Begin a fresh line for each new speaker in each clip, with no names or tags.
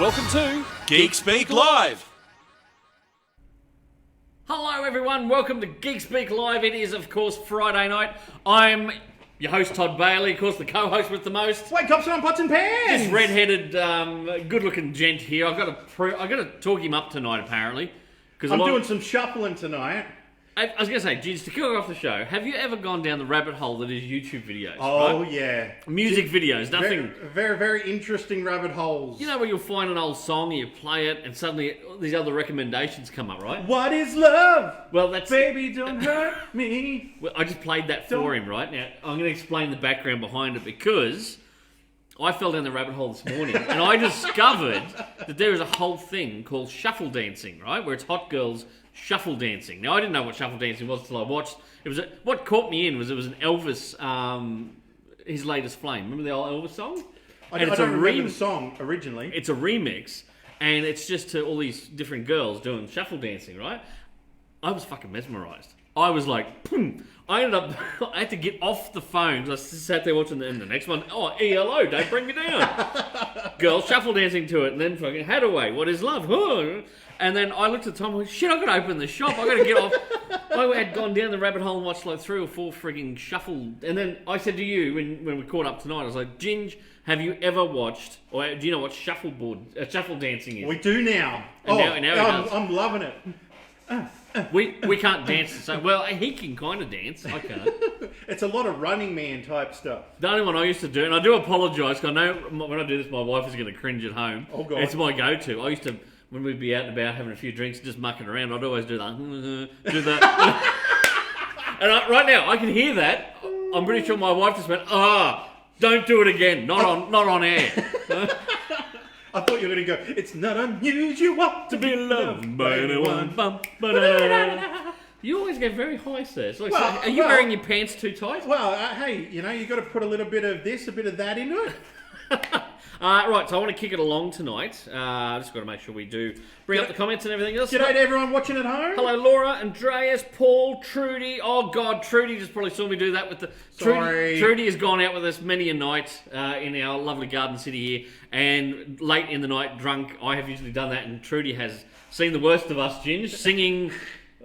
Welcome to Geek Speak Live.
Hello everyone, welcome to Geek Speak Live. It is of course Friday night. I'm your host Todd Bailey, of course the co-host with the most.
Wake up, son, pots and pans!
This red-headed, good-looking gent here. I've got to talk him up tonight apparently.
I'm doing some shuffling tonight.
I was going to say, Giz, to kick off the show, have you ever gone down the rabbit hole that is YouTube videos?
Oh,
right?
yeah.
Music videos, nothing...
Very, very interesting rabbit holes.
You know where you'll find an old song, you play it, and suddenly these other recommendations come up, right?
What is love?
Well, that's...
Baby, don't hurt me.
Well, I just played that for him, right? Now, I'm going to explain the background behind it because I fell down the rabbit hole this morning and I discovered that there is a whole thing called shuffle dancing, right? Where it's hot girls shuffle dancing. Now, I didn't know what shuffle dancing was until I watched. What caught me in was it was an Elvis, his latest flame. Remember the old Elvis song?
I don't remember the song originally.
It's a remix, and it's just to all these different girls doing shuffle dancing, right? I was fucking mesmerised. I was like, boom. I had to get off the phone because I sat there watching the next one. Oh, ELO, don't bring me down. Girls shuffle dancing to it, and then fucking Hadaway, what is love? And then I looked at the time, like, shit, I've got to open the shop. I've got to get off. I had gone down the rabbit hole and watched like 3 or 4 frigging shuffle. And then I said to you, when we caught up tonight, I was like, Ginge, have you ever watched, or do you know what shuffle dancing is?
We do now.
And now
I'm loving it.
We can't dance. So, well, he can kind of dance. I can't.
It's a lot of Running Man type stuff.
The only one I used to do, and I do apologise, because I know when I do this, my wife is going to cringe at home.
Oh, God.
It's my go-to. I used to, when we'd be out and about having a few drinks, just mucking around, I'd always do that. And right now, I can hear that. I'm pretty sure my wife just went, don't do it again. Not on air.
I thought you were going to go, it's not unusual
To be loved by anyone. You always get very high, sir. So, are you wearing your pants too tight?
Well, hey, you got to put a little bit of this, a bit of that into it.
Right, so I want to kick it along tonight. Just got to make sure we do bring up the comments and everything else.
G'day to everyone watching at home.
Hello, Laura, Andreas, Paul, Trudy. Oh, God, Trudy just probably saw me do that with the...
Sorry.
Trudy has gone out with us many a night in our lovely Garden City here, and late in the night, drunk. I have usually done that, and Trudy has seen the worst of us, Ginge, singing...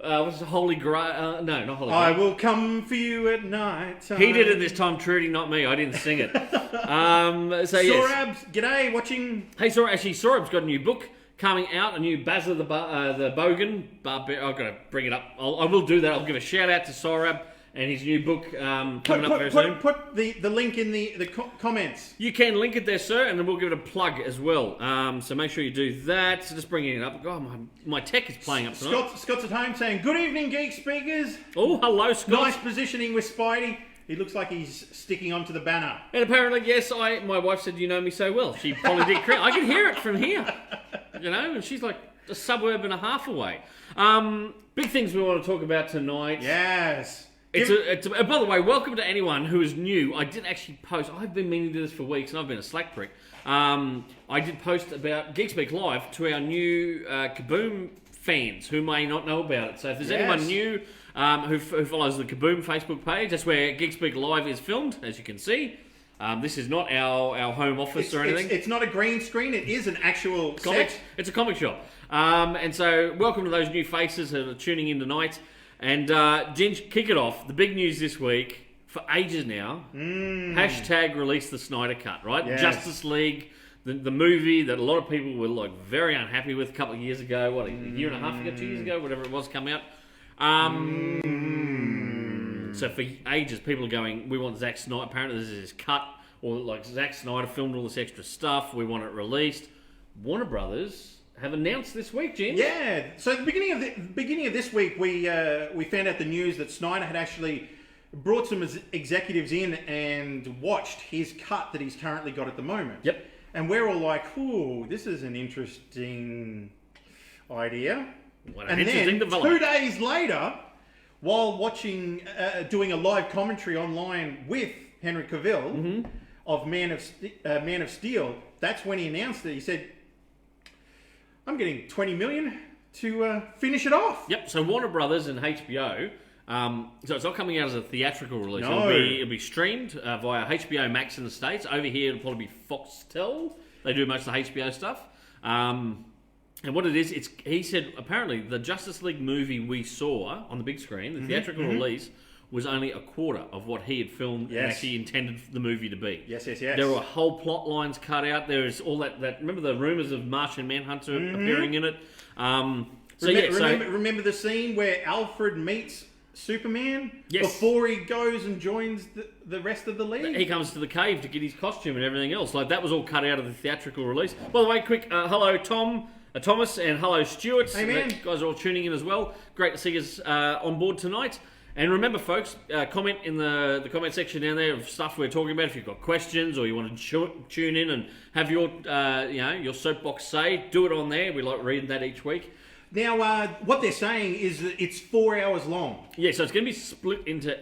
what's the Holy Grail? No, not Holy Grail.
I will come for you at night.
He did it this time, Trudy, not me. I didn't sing it. So yes.
Sorabs, g'day, watching.
Hey, Sorab's got a new book coming out, a new Basil the Bogan. I've got to bring it up. I will do that. I'll give a shout out to Sorab and his new book coming up very soon.
Put the link in the comments.
You can link it there, sir, and then we'll give it a plug as well. So make sure you do that. So just bringing it up. God, my tech is playing up tonight.
Scott's at home saying, good evening, Geek Speakers.
Oh, hello, Scott.
Nice positioning with Spidey. He looks like he's sticking onto the banner.
And apparently, yes, my wife said, you know me so well. She probably did correct. I can hear it from here. And she's like a suburb and a half away. Big things we want to talk about tonight.
Yes.
By the way, welcome to anyone who is new. I did actually post. I've been meaning to do this for weeks, and I've been a slack prick. I did post about Geek Speak Live to our new Kaboom fans who may not know about it. So if there's anyone new who follows the Kaboom Facebook page, that's where Geek Speak Live is filmed, as you can see. This is not our home office or anything.
It's not a green screen. It is an actual
comic.
set.
It's a comic shop. And so welcome to those new faces that are tuning in tonight. And Ginge, kick it off. The big news this week, for ages now, hashtag release the Snyder Cut, right?
Yes.
Justice League, the movie that a lot of people were like very unhappy with a couple of years ago, a year and a half ago, 2 years ago, whatever it was, come out. So for ages, people are going, we want Zack Snyder, apparently this is his cut, or like Zack Snyder filmed all this extra stuff, we want it released. Warner Brothers have announced this week, Jim.
Yeah. So at the beginning of this week, we found out the news that Snyder had actually brought some executives in and watched his cut that he's currently got at the moment.
Yep.
And we're all like, ooh, this is an interesting idea.
What an
and
interesting
then
development.
2 days later, while watching, doing a live commentary online with Henry Cavill of Man of Steel, that's when he announced it. He said, I'm getting $20 million to finish it off.
Yep, so Warner Brothers and HBO, so it's not coming out as a theatrical release.
No.
It'll be streamed via HBO Max in the States. Over here, it'll probably be Foxtel. They do most of the HBO stuff. And what it is, he said apparently the Justice League movie we saw on the big screen, the theatrical release, was only a quarter of what he had filmed and actually intended the movie to be.
Yes.
There were whole plot lines cut out. There is all that remember the rumours of Martian Manhunter appearing in it?
Remember the scene where Alfred meets Superman before he goes and joins the rest of the league?
He comes to the cave to get his costume and everything else. Like, that was all cut out of the theatrical release. By the way, quick, hello, Thomas, and hello, Stuart.
Hey, man.
You guys are all tuning in as well. Great to see us on board tonight. And remember, folks, comment in the comment section down there of stuff we're talking about. If you've got questions or you want to tune in and have your your soapbox say, do it on there. We like reading that each week.
Now, what they're saying is that it's 4 hours long.
Yeah, so it's going to be split into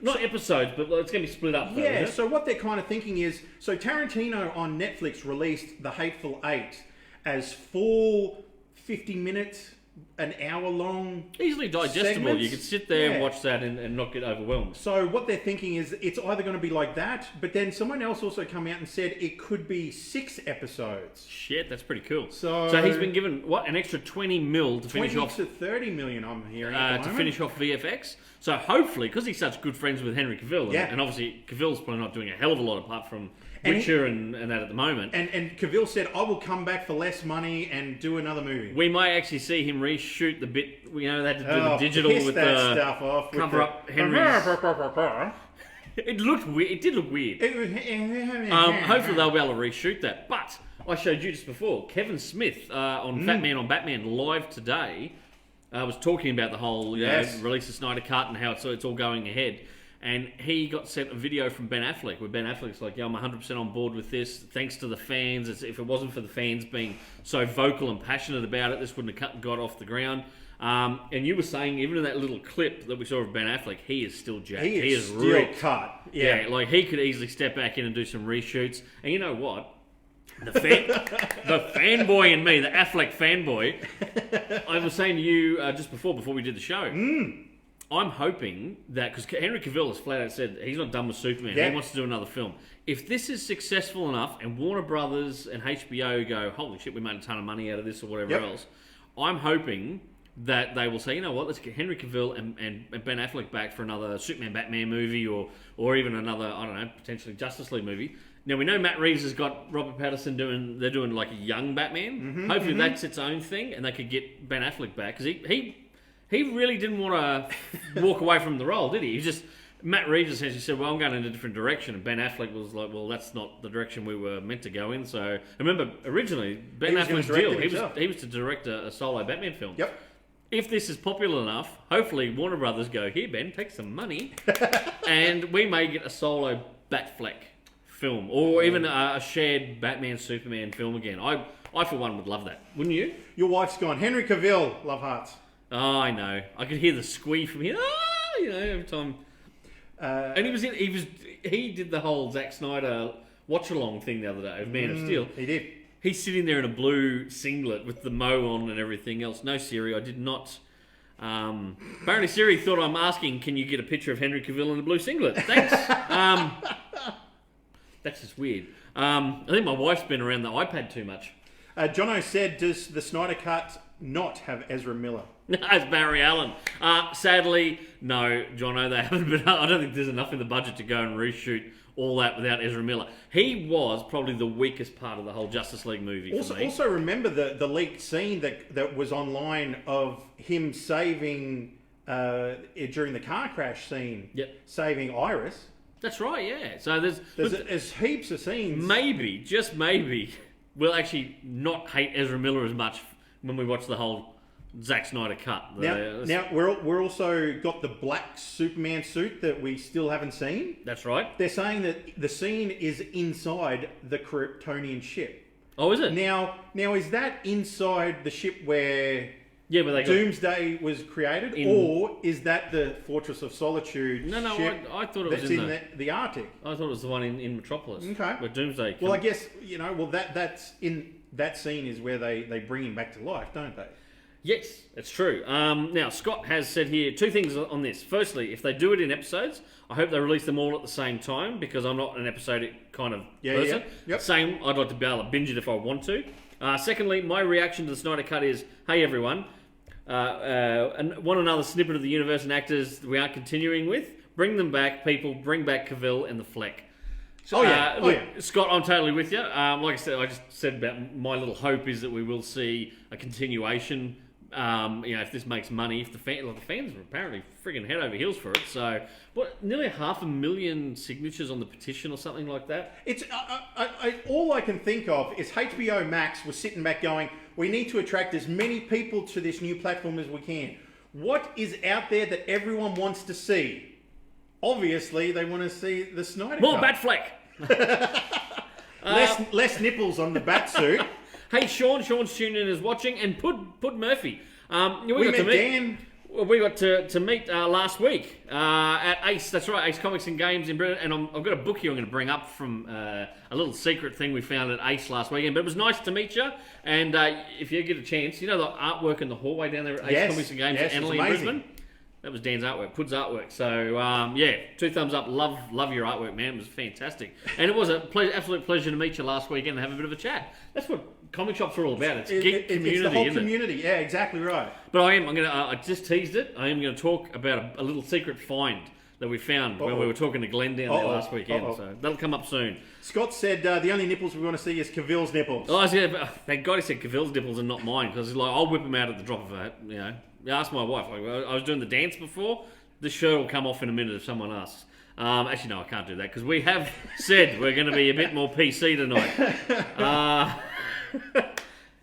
not episodes, but it's going to be split up. Though,
yeah. So what they're kind of thinking is, so Tarantino on Netflix released The Hateful Eight as 4 50-minute, an hour-long
easily digestible.
segments.
You could sit there and watch that and not get overwhelmed.
So what they're thinking is it's either going to be like that, but then someone else also come out and said it could be 6 episodes.
Shit, that's pretty cool.
So
he's been given, an extra 20 mil to finish
20
off...
to 30 million, I'm hearing at the
to
moment.
finish off VFX. So hopefully, because he's such good friends with Henry Cavill, and obviously Cavill's probably not doing a hell of a lot apart from Witcher and that at the moment.
And Cavill said, I will come back for less money and do another movie.
We might actually see him reshoot the bit, they had to do the digital
piss
with
that
the
stuff off
cover up Henry's... It looked weird. It did look weird. Hopefully they'll be able to reshoot that. But I showed you just before, Kevin Smith on Fat Man on Batman live today was talking about the whole release of Snyder Cut and how it's all going ahead. And he got sent a video from Ben Affleck where Ben Affleck's like, I'm 100% on board with this. Thanks to the fans. If it wasn't for the fans being so vocal and passionate about it, this wouldn't have got off the ground. And you were saying, even in that little clip that we saw of Ben Affleck, he is still jacked. He is
still
ripped.
cut.
Yeah, like he could easily step back in and do some reshoots. And you know what? The fanboy in me, the Affleck fanboy, I was saying to you just before we did the show, I'm hoping that, because Henry Cavill has flat out said he's not done with Superman, he wants to do another film. If this is successful enough and Warner Brothers and HBO go, holy shit, we made a ton of money out of this or whatever else, I'm hoping that they will say, you know what, let's get Henry Cavill and Ben Affleck back for another Superman Batman movie or even another, I don't know, potentially Justice League movie. Now we know Matt Reeves has got Robert Pattinson they're doing like a young Batman. Hopefully that's its own thing and they could get Ben Affleck back, because he really didn't want to walk away from the role, did he? He just, Matt Reeves essentially said, well, I'm going in a different direction. And Ben Affleck was like, well, that's not the direction we were meant to go in. So, remember, originally, Ben Affleck's deal, he was to direct a solo Batman film.
Yep.
If this is popular enough, hopefully Warner Brothers go, here, Ben, take some money. And we may get a solo Batfleck film. Or even a shared Batman-Superman film again. I, for one, would love that. Wouldn't you?
Your wife's gone, Henry Cavill, love hearts.
Oh, I know. I could hear the squee from here. Every time. And he did the whole Zack Snyder watch along thing the other day of Man of Steel.
He did.
He's sitting there in a blue singlet with the mo on and everything else. No, Siri, I did not. Apparently, Siri thought I'm asking, can you get a picture of Henry Cavill in a blue singlet? Thanks. That's just weird. I think my wife's been around the iPad too much.
Jono said, does the Snyder Cut not have Ezra Miller?
As Barry Allen. Sadly, no, Jono, they haven't. But I don't think there's enough in the budget to go and reshoot all that without Ezra Miller. He was probably the weakest part of the whole Justice League movie for me.
Also remember the leaked scene that was online of him saving during the car crash scene.
Yep.
Saving Iris.
That's right. Yeah. So
there's heaps of scenes.
Maybe, just maybe, we'll actually not hate Ezra Miller as much when we watch the whole Zack Snyder cut.
Now we're also got the black Superman suit that we still haven't seen.
That's right.
They're saying that the scene is inside the Kryptonian ship.
Oh, is it?
Now is that inside the ship where
they
Doomsday was created, or is that the Fortress of Solitude?
No,
ship
I thought it was
in the Arctic.
I thought it was the one in Metropolis.
Okay.
Where Doomsday.
Well, I guess that's in that scene is where they bring him back to life, don't they?
Yes, it's true. Now, Scott has said here 2 things on this. Firstly, if they do it in episodes, I hope they release them all at the same time, because I'm not an episodic kind of person.
Yep.
Same, I'd like to be able to binge it if I want to. Secondly, my reaction to the Snyder Cut is, hey everyone, and want another snippet of the universe and actors we aren't continuing with? Bring them back, people. Bring back Cavill and the Fleck. So, look, Scott, I'm totally with you. Like I said, I just said about my little hope is that we will see a continuation. If this makes money, if the fans are apparently friggin' head over heels for it. So, nearly 500,000 signatures on the petition or something like that.
It's all I can think of is HBO Max was sitting back going, we need to attract as many people to this new platform as we can. What is out there that everyone wants to see? Obviously, they want to see the Snyder
More
Cut.
Bat Fleck.
Less nipples on the bat suit.
Hey, Sean's tuning in, is watching, and Pud Murphy.
We met Dan.
We got to meet last week at Ace. That's right, Ace Comics and Games in Britain. And I've got a book here I'm going to bring up from a little secret thing we found at Ace last weekend. But it was nice to meet you. And if you get a chance, you know the artwork in the hallway down there at Ace Comics and Games in Annerley, Brisbane? That was Dan's artwork, Pud's artwork. So, 2 thumbs up. Love your artwork, man. It was fantastic. And it was an absolute pleasure to meet you last weekend and have a bit of a chat. That's what comic shops are all about. It's geek community,
it's the whole
isn't
community.
it?
Yeah, exactly right.
But I just teased it. I am going to talk about a little secret find that we found when we were talking to Glenn down there last weekend. So that'll come up soon.
Scott said the only nipples we want to see is Cavill's nipples.
Oh, thank God he said Cavill's nipples and not mine, because he's like, I'll whip them out at the drop of a hat. You know, ask my wife. I was doing the dance before. This shirt will come off in a minute if someone asks. Actually, no, I can't do that because we have said we're going to be a bit more PC tonight.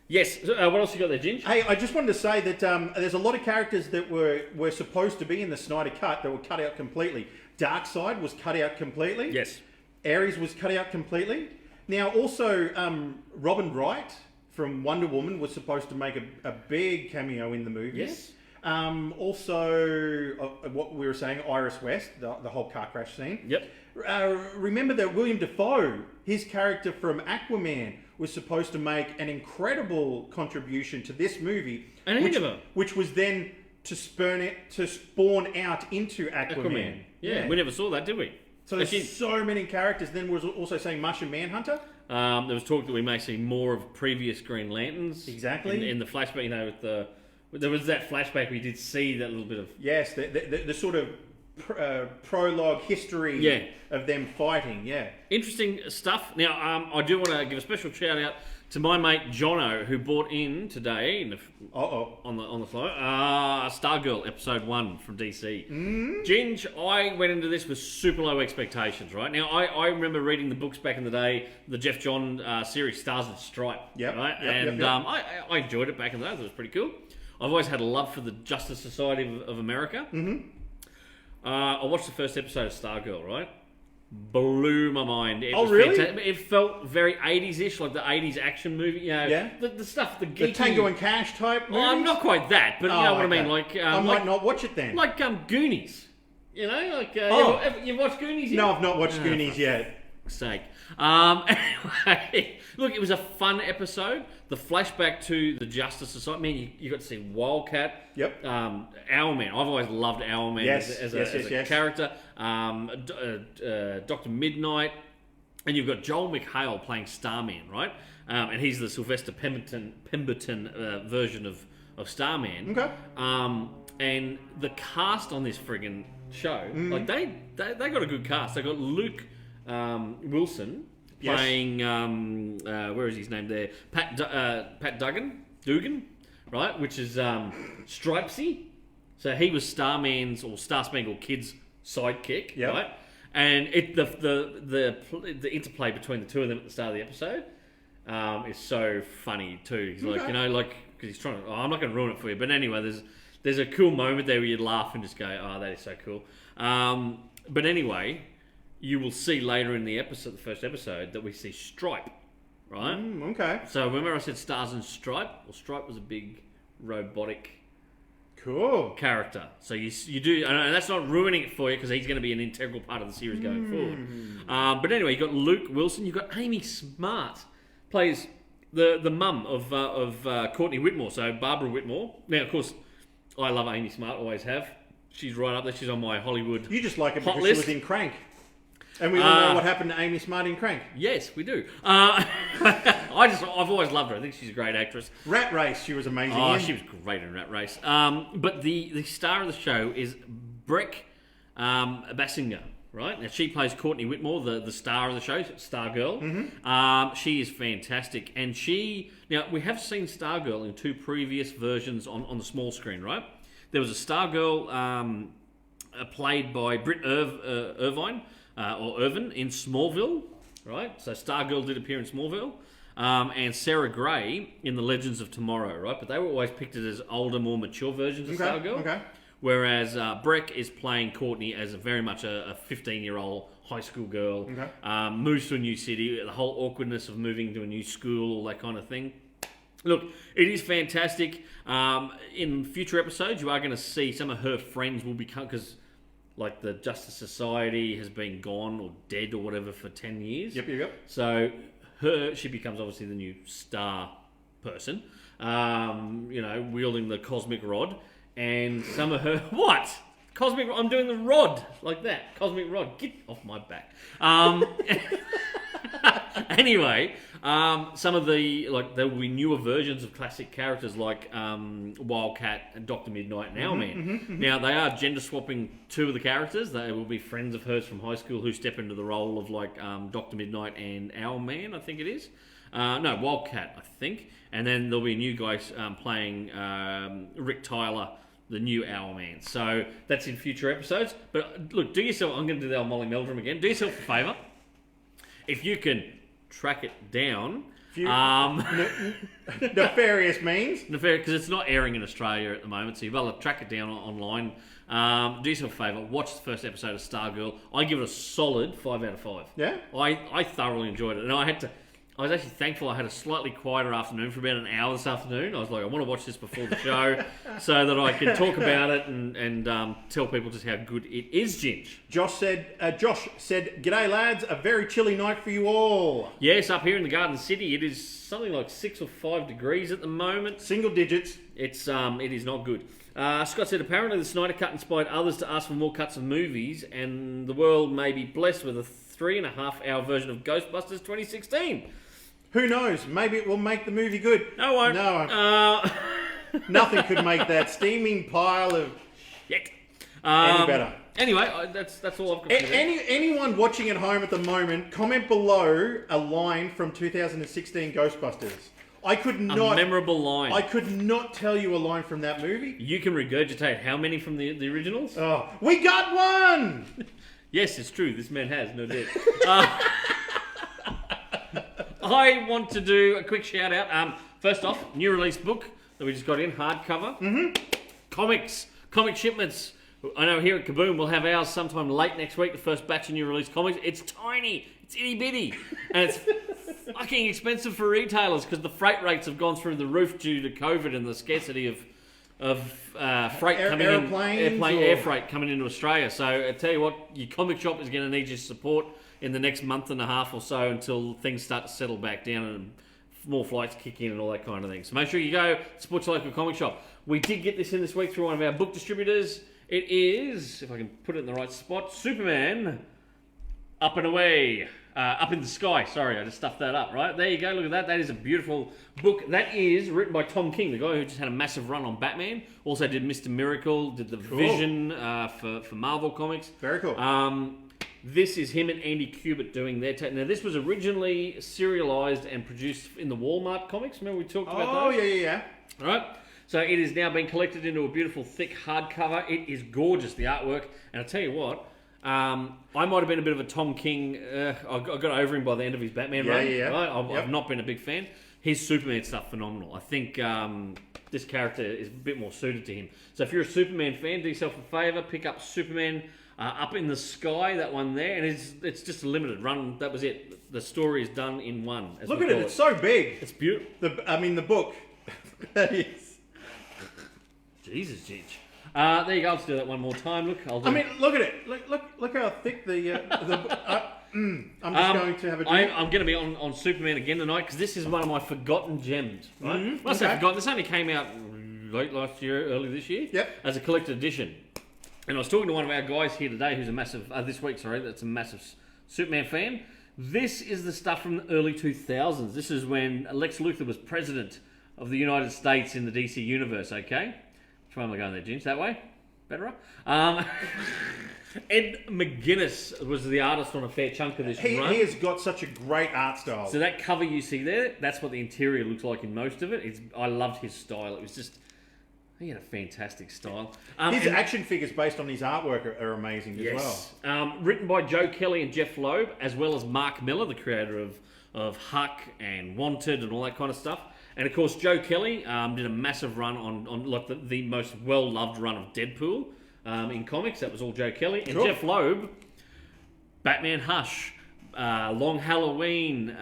Yes. What else you got there, Ginge?
Hey, I just wanted to say that there's a lot of characters that were supposed to be in the Snyder Cut that were cut out completely. Darkseid was cut out completely.
Yes.
Ares was cut out completely. Now, also, Robin Wright from Wonder Woman was supposed to make a big cameo in the movie.
Yes.
Also, what we were saying, Iris West, the whole car crash scene.
Yep.
Remember that William Dafoe, his character from Aquaman, was supposed to make an incredible contribution to this movie, which was then to spawn out into Aquaman.
Yeah, we never saw that, did we?
So there's so many characters. Then was also saying Martian Manhunter.
There was talk that we may see more of previous Green Lanterns.
Exactly.
In the flashback, there was that flashback we did see that little bit of...
Yes, the sort of prologue history of them fighting,
Interesting stuff. Now, I do want to give a special shout out to my mate Jono, who bought in today on the floor Stargirl episode 1 from DC. Ginge, I went into this with super low expectations, right? Now, I remember reading the books back in the day, the Jeff John series Stars and Stripe, right? I enjoyed it back in the day. I thought it was pretty cool. I've always had a love for the Justice Society of America. I watched the first episode of Stargirl, right? Blew my mind. It was
really?
Fantastic. It felt very 80s-ish, like the 80s action movie. You know, the stuff, the geeky...
The Tango and Cash type movies?
I'm not quite that, but you know what I mean. Like
I might not watch it then.
Like Goonies. You know, like... you've watched Goonies yet?
No, I've not watched Goonies yet.
Sake. Anyway, look, it was a fun episode. The flashback to the Justice Society. Man, you got to see Wildcat.
Yep.
Owlman. I've always loved Owlman as a character. Dr. Midnight. And you've got Joel McHale playing Starman, right? And he's the Sylvester Pemberton version of Starman.
Okay.
And the cast on this friggin' show, like they got a good cast. They got Luke Wilson playing where is his name there? Pat Dugan, right? Which is Stripesy. So he was Starman's or Star Spangled Kid's sidekick, right? And the interplay between the two of them at the start of the episode is so funny too. He's like, because he's trying to. I'm not going to ruin it for you, but anyway, there's a cool moment there where you laugh and just go, "Oh, that is so cool." But anyway, you will see later in the first episode, that we see Stripe, right?
Okay.
So remember I said Stars and Stripe? Well, Stripe was a big robotic character. So you do, and that's not ruining it for you because he's going to be an integral part of the series going forward. But anyway, you got Luke Wilson. You got Amy Smart plays the mum of Courtney Whitmore. So Barbara Whitmore. Now, of course, I love Amy Smart. Always have. She's right up there. She's on my Hollywood.
You just like it
hot
because
list.
she was in Crank. And we all know what happened to Amy Smart in Crank.
Yes, we do. I I've always loved her. I think she's a great actress.
Rat Race, she was amazing.
Oh,
in.
she was great in Rat Race. But the star of the show is Breck Basinger, right? Now she plays Courtney Whitmore, the star of the show, Stargirl. She is fantastic, and we have seen Stargirl in 2 previous versions on the small screen, right? There was a Stargirl played by Britt Irvine or Irvin in Smallville, right? So Stargirl did appear in Smallville. And Sarah Gray in The Legends of Tomorrow, right? But they were always pictured as older, more mature versions of Stargirl.
Okay.
Whereas Breck is playing Courtney as very much a 15-year-old high school girl.
Okay.
Moves to a new city, the whole awkwardness of moving to a new school, all that kind of thing. Look, it is fantastic. In future episodes, you are going to see some of her friends will become... Because, like, the Justice Society has been gone or dead or whatever for 10 years.
Yep.
So... she becomes obviously the new star person, wielding the cosmic rod, and some of her cosmic. I'm doing the rod like that, cosmic rod. Get off my back. Anyway, some of the there will be newer versions of classic characters like Wildcat and Dr. Midnight and Owlman. Now they are gender swapping 2 of the characters. They will be friends of hers from high school who step into the role of Dr. Midnight and Owlman, I think it is. No, Wildcat, I think. And then there'll be a new guy playing Rick Tyler, the new Owlman. So that's in future episodes. But look, do yourself. I'm going to do the old Molly Meldrum again. Do yourself a favour. If you can track it down,
nefarious means,
because it's not airing in Australia at the moment, so you've got to track it down online. Do yourself a favour, watch the first episode of Stargirl. I give it a solid 5 out of 5.
Yeah,
I thoroughly enjoyed it, and I was actually thankful I had a slightly quieter afternoon for about an hour this afternoon. I was like, I want to watch this before the show so that I can talk about it and tell people just how good it is, Ginge.
Josh said, "G'day lads, a very chilly night for you all."
Yes, up here in the Garden City, it is something like 6 or 5 degrees at the moment.
Single digits.
It is not good. Scott said, apparently the Snyder Cut inspired others to ask for more cuts of movies, and the world may be blessed with a 3.5-hour version of Ghostbusters 2016.
Who knows? Maybe it will make the movie good.
No, it won't.
No. Nothing could make that steaming pile of
shit
any better.
Anyway, that's all I've got to say.
Anyone watching at home at the moment, comment below a line from 2016 Ghostbusters. A
memorable line.
I could not tell you a line from that movie.
You can regurgitate how many from the originals?
Oh, we got one!
Yes, it's true. This man has, no doubt. I want to do a quick shout out. First off, new release book that we just got in, hardcover. Comic shipments. I know here at Kaboom we'll have ours sometime late next week, the first batch of new release comics. It's tiny, it's itty bitty, and it's fucking expensive for retailers because the freight rates have gone through the roof due to COVID and the scarcity of freight air freight coming into Australia. So I tell you what, your comic shop is going to need your support in the next month and a half or so until things start to settle back down and more flights kick in and all that kind of thing. So make sure you go support your local comic shop. We did get this in this week through one of our book distributors. It is, if I can put it in the right spot, Superman Up and Away. Up in the Sky. Sorry, I just stuffed that up, right? There you go, look at that. That is a beautiful book. That is written by Tom King, the guy who just had a massive run on Batman. Also did Mr. Miracle, did the Vision for Marvel Comics.
Very cool.
This is him and Andy Kubert doing their take. Now, this was originally serialized and produced in the Walmart comics. Remember we talked about those?
Oh, yeah.
All right. So it is now being collected into a beautiful, thick hardcover. It is gorgeous, the artwork. And I'll tell you what, I might have been a bit of a Tom King. I got over him by the end of his Batman run.
Yeah.
Right? I've not been a big fan. His Superman stuff, phenomenal. I think this character is a bit more suited to him. So if you're a Superman fan, do yourself a favour, pick up Superman Up in the Sky, that one there. And it's just a limited run. That was it. The story is done in one.
Look at it. It's so big.
It's beautiful.
The book. That is.
Jesus, Ginge. There you go. Let's do that one more time. Look, look
at it. Look how thick the. I'm just going to have a drink.
I'm going to be on Superman again tonight because this is one of my forgotten gems. Right? Must have forgotten. This only came out late last year, early this year.
Yep.
As a collected edition. And I was talking to one of our guys here today, who's a massive that's a massive Superman fan. This is the stuff from the early 2000s. This is when Lex Luthor was president of the United States in the DC universe, okay? Which way am I going there, James? That way? Better up? Ed McGuinness was the artist on a fair chunk of this
He
run.
has got such a great art style.
So that cover you see there, that's what the interior looks like in most of it. I loved his style. It was just... He had a fantastic style.
His
and-
action figures based on his artwork are amazing as well.
Written by Joe Kelly and Jeff Loeb, as well as Mark Miller, the creator of Huck and Wanted and all that kind of stuff. And of course, Joe Kelly did a massive run on like the most well-loved run of Deadpool in comics. That was all Joe Kelly. And
Sure.
Jeff Loeb, Batman Hush, Long Halloween,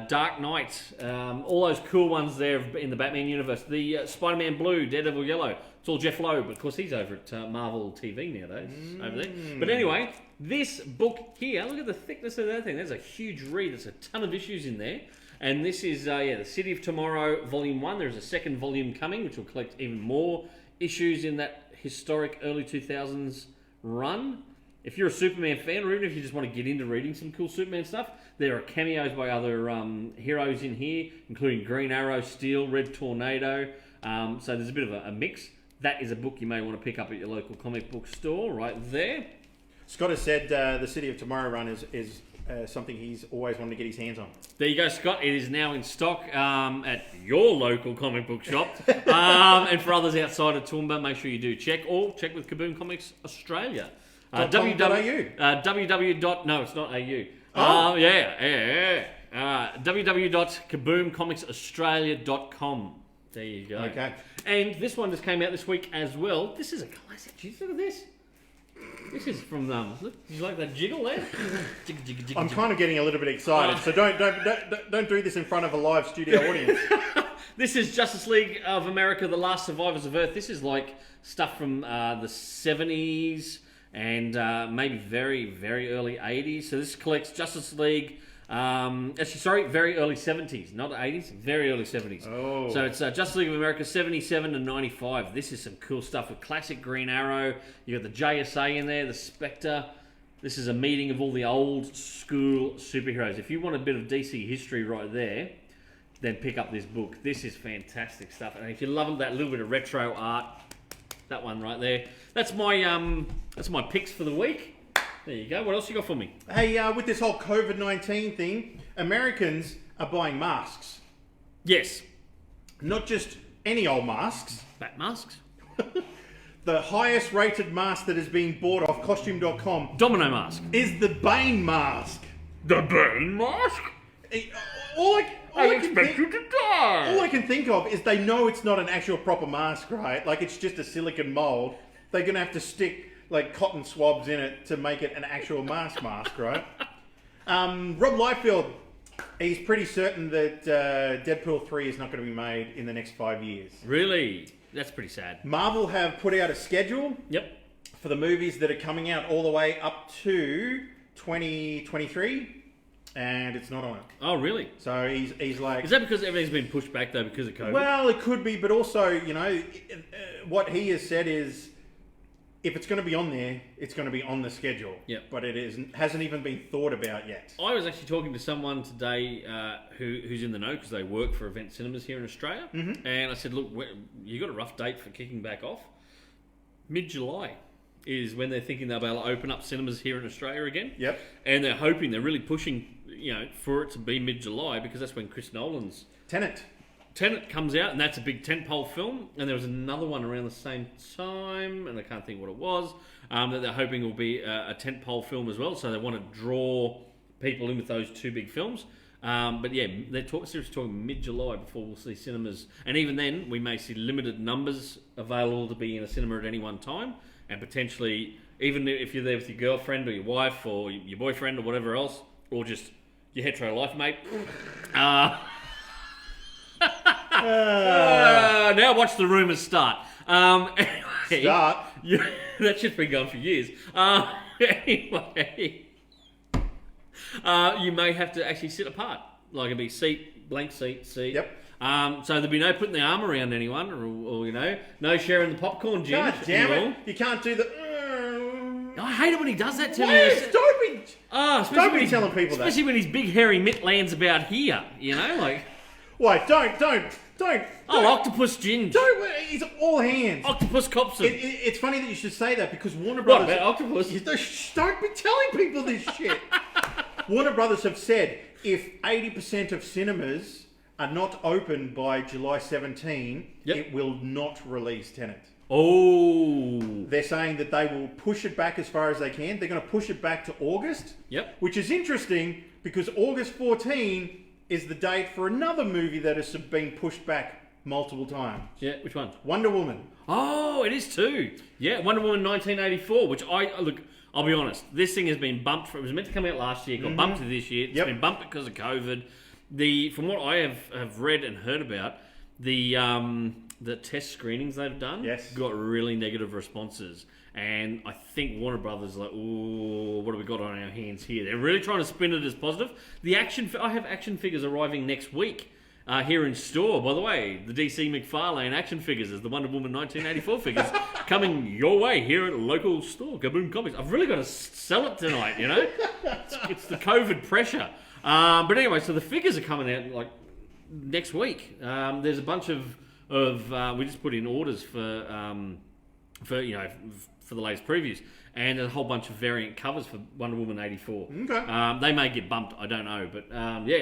Dark Knight, all those cool ones there in the Batman universe. The Spider-Man Blue, Daredevil Yellow. It's all Jeff Loeb. Of course, he's over at Marvel TV nowadays. Over there. But anyway, this book here, look at the thickness of that thing. There's a huge read. There's a ton of issues in there. And this is, The City of Tomorrow, Volume 1. There's a second volume coming, which will collect even more issues in that historic early 2000s run. If you're a Superman fan, or even if you just want to get into reading some cool Superman stuff, there are cameos by other heroes in here, including Green Arrow, Steel, Red Tornado. So there's a bit of a mix. That is a book you may want to pick up at your local comic book store right there.
Scott has said the City of Tomorrow run is something he's always wanted to get his hands on.
There you go, Scott. It is now in stock at your local comic book shop. And for others outside of Toowoomba, make sure you do check, or check with Kaboom Comics Australia. www. No, it's not AU.
Oh.
www.kaboomcomicsaustralia.com. There you go.
Okay.
And this one just came out this week as well. This is a classic. Jeez, look at this. This is from look, did you like that jiggle there?
I'm kind of getting a little bit excited, so don't do this in front of a live studio audience.
This is Justice League of America: The Last Survivors of Earth. This is like stuff from the 70s and maybe very, very early 80s. So this collects Justice League. Very early 70s, not 80s, very early 70s.
Oh.
So it's Justice League of America 77 to 95. This is some cool stuff with classic Green Arrow. You got the JSA in there, the Spectre. This is a meeting of all the old school superheroes. If you want a bit of DC history right there, then pick up this book. This is fantastic stuff. And if you're loving that little bit of retro art, that one right there. That's my picks for the week. There you go. What else you got for me?
Hey, with this whole COVID-19 thing, Americans are buying masks.
Yes.
Not just any old masks.
Bat masks.
The highest rated mask that is being bought off Costume.com
Domino mask.
is the Bane mask.
The Bane mask?
All
I expect you to die.
All I can think of is they know it's not an actual proper mask, right? Like it's just a silicone mold. They're going to have to stick like cotton swabs in it to make it an actual mask, right? Rob Liefeld, he's pretty certain that Deadpool 3 is not going to be made in the next 5 years.
Really? That's pretty sad.
Marvel have put out a schedule
Yep.
for the movies that are coming out all the way up to 2023, and it's not on it.
Oh, really?
So he's like...
Is that because everything's been pushed back, though, because of COVID?
Well, it could be, but also, you know, what he has said is, if it's going to be on there, it's going to be on the schedule.
Yep.
But hasn't even been thought about yet.
I was actually talking to someone today who's in the know because they work for Event Cinemas here in Australia. Mm-hmm. And I said, look, you got a rough date for kicking back off? Mid-July is when they're thinking they'll be able to open up cinemas here in Australia again.
Yep.
And they're hoping, they're really pushing, for it to be mid-July because that's when Chris Nolan's Tenet comes out, and that's a big tentpole film. And there was another one around the same time, and I can't think what it was, that they're hoping will be a tentpole film as well. So they want to draw people in with those two big films. But yeah, they're seriously talking mid-July before we'll see cinemas. And even then, we may see limited numbers available to be in a cinema at any one time. And potentially, even if you're there with your girlfriend or your wife or your boyfriend or whatever else, or just your hetero life mate. Now watch the rumours start. Anyway,
Start?
That shit's been going for years. Anyway, you may have to actually sit apart. Like it'll be blank seat.
Yep.
So there'll be no putting the arm around anyone, or no sharing the popcorn, Jim.
God damn it! You can't do the...
I hate it when he does that to me.
Yes, don't be.
Especially
Don't be
when he's-
telling people that.
Especially when his big hairy mitt lands about here, you know, like
Wait, don't.
Octopus Ginge,
Don't. It's all hands.
Octopus Copson.
It's funny that you should say that because Warner
What
Brothers.
about Octopus?
Don't be telling people this shit. Warner Brothers have said if 80% of cinemas are not open by July 17,
Yep.
it will not release Tenet.
Oh,
They're saying that they will push it back as far as they can. They're going to push it back to August.
Yep.
Which is interesting because August 14 is the date for another movie that has been pushed back multiple times.
yeah. Which one?
Wonder Woman.
Oh, it is too. Yeah, Wonder Woman 1984. Which look. I'll be honest. This thing has been bumped. It was meant to come out last year. Got bumped to this year. It's
Yep.
been bumped because of COVID. From what I have read and heard about, the test screenings they've done
Yes.
got really negative responses. And I think Warner Brothers are like, ooh, what have we got on our hands here? They're really trying to spin it as positive. I have action figures arriving next week here in store. By the way, the DC McFarlane action figures is the Wonder Woman 1984 figures coming your way here at a local store, Kaboom Comics. I've really got to sell it tonight, you know? It's the COVID pressure. But anyway, so the figures are coming out like next week. There's a bunch of we just put in orders for the latest previews, and there's a whole bunch of variant covers for Wonder Woman 84.
Okay.
They may get bumped, I don't know, but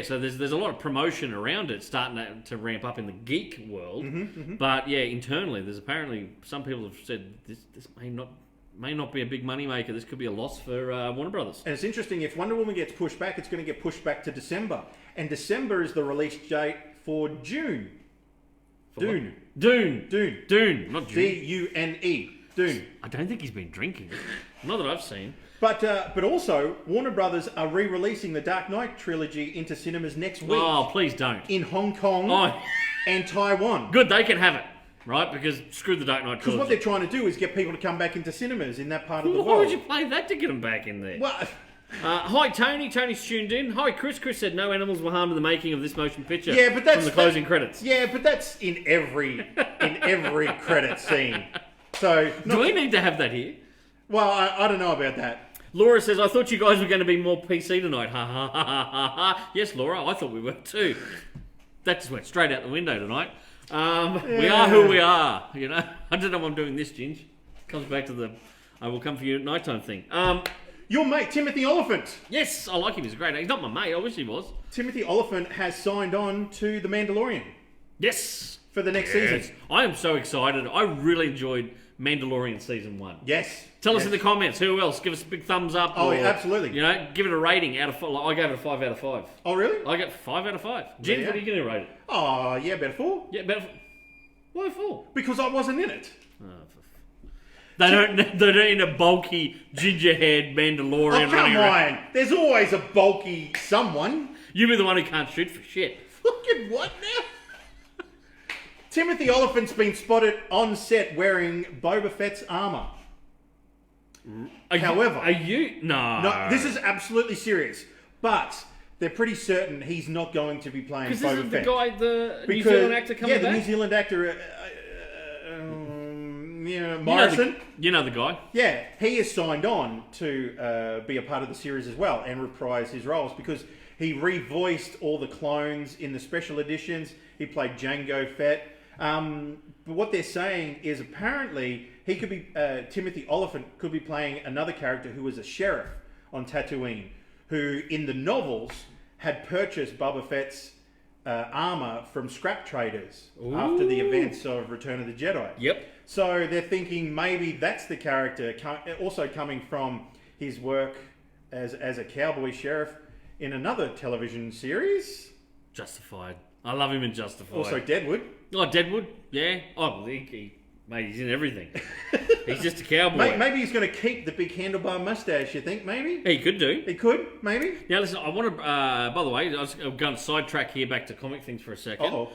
so there's a lot of promotion around it starting to ramp up in the geek world. But yeah, internally, there's apparently some people have said this may not be a big money maker. This could be a loss for Warner Brothers.
And it's interesting, if Wonder Woman gets pushed back, it's going to get pushed back to December. And December is the release date for June. Dune,
Dune, not June.
D-U-N-E. Dune.
I don't think he's been drinking. Not that I've seen.
But also, Warner Brothers are re-releasing the Dark Knight trilogy into cinemas next week
Oh, please don't.
in Hong Kong
Oh,
and Taiwan.
good, they can have it, right? Because screw the Dark Knight
Because what
trilogy.
they're trying to do is get people to come back into cinemas in that part of the
Why
world.
would you play that to get them back in there?
Well,
Hi, Tony. Tony's tuned in. Hi, Chris. Chris said no animals were harmed in the making of this motion picture.
yeah, but that's
from the closing credits.
Yeah, but that's in every credit scene. So,
Do we need to have that here?
well, I don't know about that.
Laura says, I thought you guys were going to be more PC tonight. Ha ha ha ha ha ha. Yes, Laura, I thought we were too. That just went straight out the window tonight. We are who we are, you know. I don't know why I'm doing this, Ginge. Comes back to the I will come for you at night time thing.
Your mate, Timothy Oliphant.
Yes, I like him. He's a great actor. He's not my mate. I wish he was.
Timothy Oliphant has signed on to The Mandalorian
Yes.
for the next season.
I am so excited. I really enjoyed Mandalorian Season 1.
Yes.
Tell us
Yes.
in the comments who else. Give us a big thumbs up.
Oh,
or,
yeah, absolutely.
You know, give it a rating out of 5. I gave it a 5 out of 5.
Oh, really?
I get 5 out of 5. Jen,
Yeah.
what are you going to rate it?
Oh, yeah, about 4.
Yeah, better. Why 4?
Because I wasn't in it.
They don't need a bulky ginger-haired Mandalorian
Oh, come
running around.
on. There's always a bulky someone.
You be the one who can't shoot for shit.
Fucking what now? Timothy Oliphant's been spotted on set wearing Boba Fett's armor. However-
Are you? No.
No, this is absolutely serious. But they're pretty certain he's not going to be playing
Because
Boba
this is
Fett.
the guy, the New Zealand actor coming
yeah,
back?
the New Zealand actor, Morrison.
You know the guy.
Yeah, he has signed on to be a part of the series as well and reprise his roles because he revoiced all the clones in the special editions. He played Jango Fett. But what they're saying is apparently he could be Timothy Oliphant could be playing another character who was a sheriff on Tatooine, who in the novels had purchased Boba Fett's armor from scrap traders after the events of Return of the Jedi.
Yep.
So they're thinking maybe that's the character, also coming from his work as a cowboy sheriff in another television series.
Justified. I love him in Justified.
Also Deadwood.
Oh, Deadwood? Yeah. Oh, mate, he's in everything. He's just a cowboy.
Maybe he's going to keep the big handlebar mustache, you think, maybe?
He could do.
He could, maybe?
Now, listen, I want to, by the way, I'm going to sidetrack here back to comic things for a second.
Uh-oh.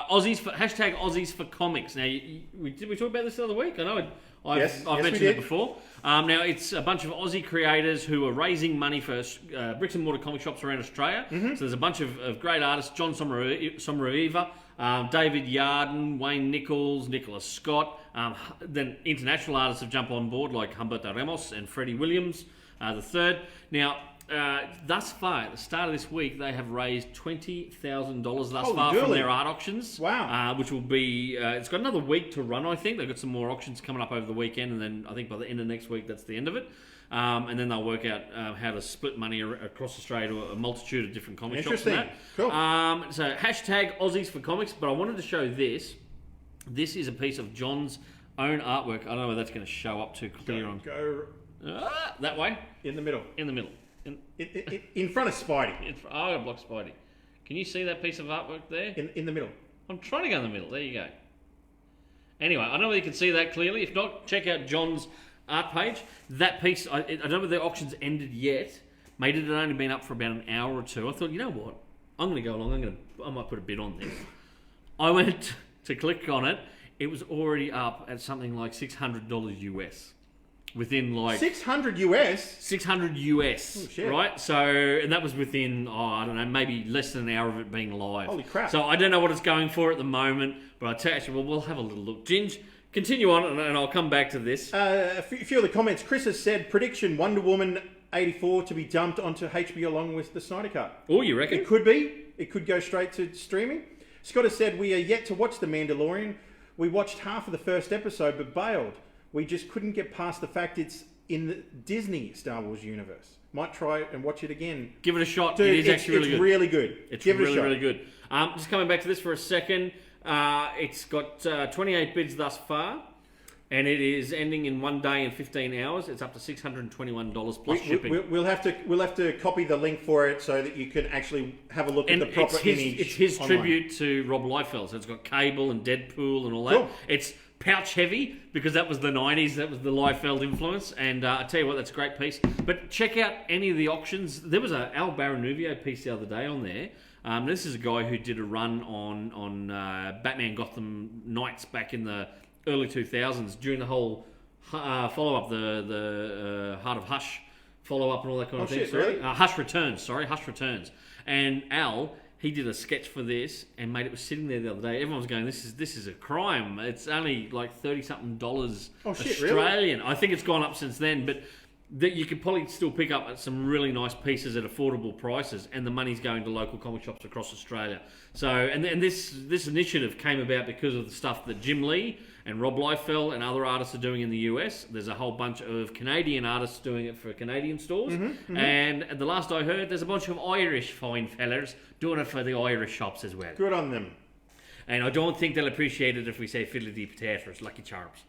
Hashtag Aussies for comics. Now, did we talk about this the other week? I know I've
we
mentioned
did.
it before. Now, it's a bunch of Aussie creators who are raising money for bricks and mortar comic shops around Australia. So there's a bunch of great artists. John Somarueva David Yarden, Wayne Nichols, Nicholas Scott. Then international artists have jumped on board like Humberto Ramos and Freddie Williams, the third. Now, thus far, at the start of this week, they have raised $20,000 thus
Holy
far from
dooly.
their art auctions.
Wow.
Which will be, it's got another week to run, I think. They've got some more auctions coming up over the weekend, and then I think by the end of next week, that's the end of it. And then they'll work out how to split money across Australia to a multitude of different comic shops. And that.
Cool.
So hashtag Aussies for comics, but I wanted to show this. This is a piece of John's own artwork. I don't know whether that's going to show up too clear on
Go
that way.
in the middle.
In the middle.
In front of Spidey.
I got block Spidey. Can you see that piece of artwork there?
In the middle.
I'm trying to go in the middle. There you go. Anyway, I don't know whether you can see that clearly. If not, check out John's art page. That piece, I don't know whether the auction's ended yet. Made it had only been up for about an hour or two. I thought, you know what? I'm going to go along. I might put a bid on this. I went to click on it. It was already up at something like $600 US. Within like
600 US.
600 US,
Oh, shit.
right? So, and that was within, I don't know, maybe less than an hour of it being live.
Holy crap.
So I don't know what it's going for at the moment, but I tell you, well, we'll have a little look. Ginge, continue on, and I'll come back to this.
A few of the comments. Chris has said prediction: Wonder Woman 84 to be dumped onto HBO along with the Snyder Cut.
Oh, you reckon?
It could be. It could go straight to streaming. Scott has said we are yet to watch The Mandalorian. We watched half of the first episode but bailed. We just couldn't get past the fact it's in the Disney Star Wars universe. Might try and watch it again.
Give it a shot.
Dude,
it is actually really
it's
good.
really good.
It's
Give it a
really,
shot.
really good. Just coming back to this for a second. It's got 28 bids thus far, and it is ending in 1 day and 15 hours. It's up to $621 plus shipping.
We'll have to copy the link for it so that you can actually have a look
And
at the proper image.
it's his
online.
tribute to Rob Liefeld. So it's got Cable and Deadpool and all that.
Cool.
It's pouch heavy because that was the 90s. That was the Liefeld influence. And I tell you what, that's a great piece. But check out any of the auctions. There was a Al Baranuvio piece the other day on there. This is a guy who did a run on Batman Gotham Knights back in the early 2000s during the whole follow-up, the Heart of Hush follow-up and all that kind of thing.
Shit, really?
Hush Returns. And Al, he did a sketch for this, and mate, it was sitting there the other day. Everyone was going, "This is a crime. It's only like $30-something Australian."
Really?
I think it's gone up since then, but that you could probably still pick up some really nice pieces at affordable prices, and the money's going to local comic shops across Australia. So, and this initiative came about because of the stuff that Jim Lee and Rob Liefeld and other artists are doing in the US. There's a whole bunch of Canadian artists doing it for Canadian stores. And at the last I heard, there's a bunch of Irish fine fellers doing it for the Irish shops as well.
Good on them.
And I don't think they'll appreciate it if we say fiddly potatoes, Lucky Charms.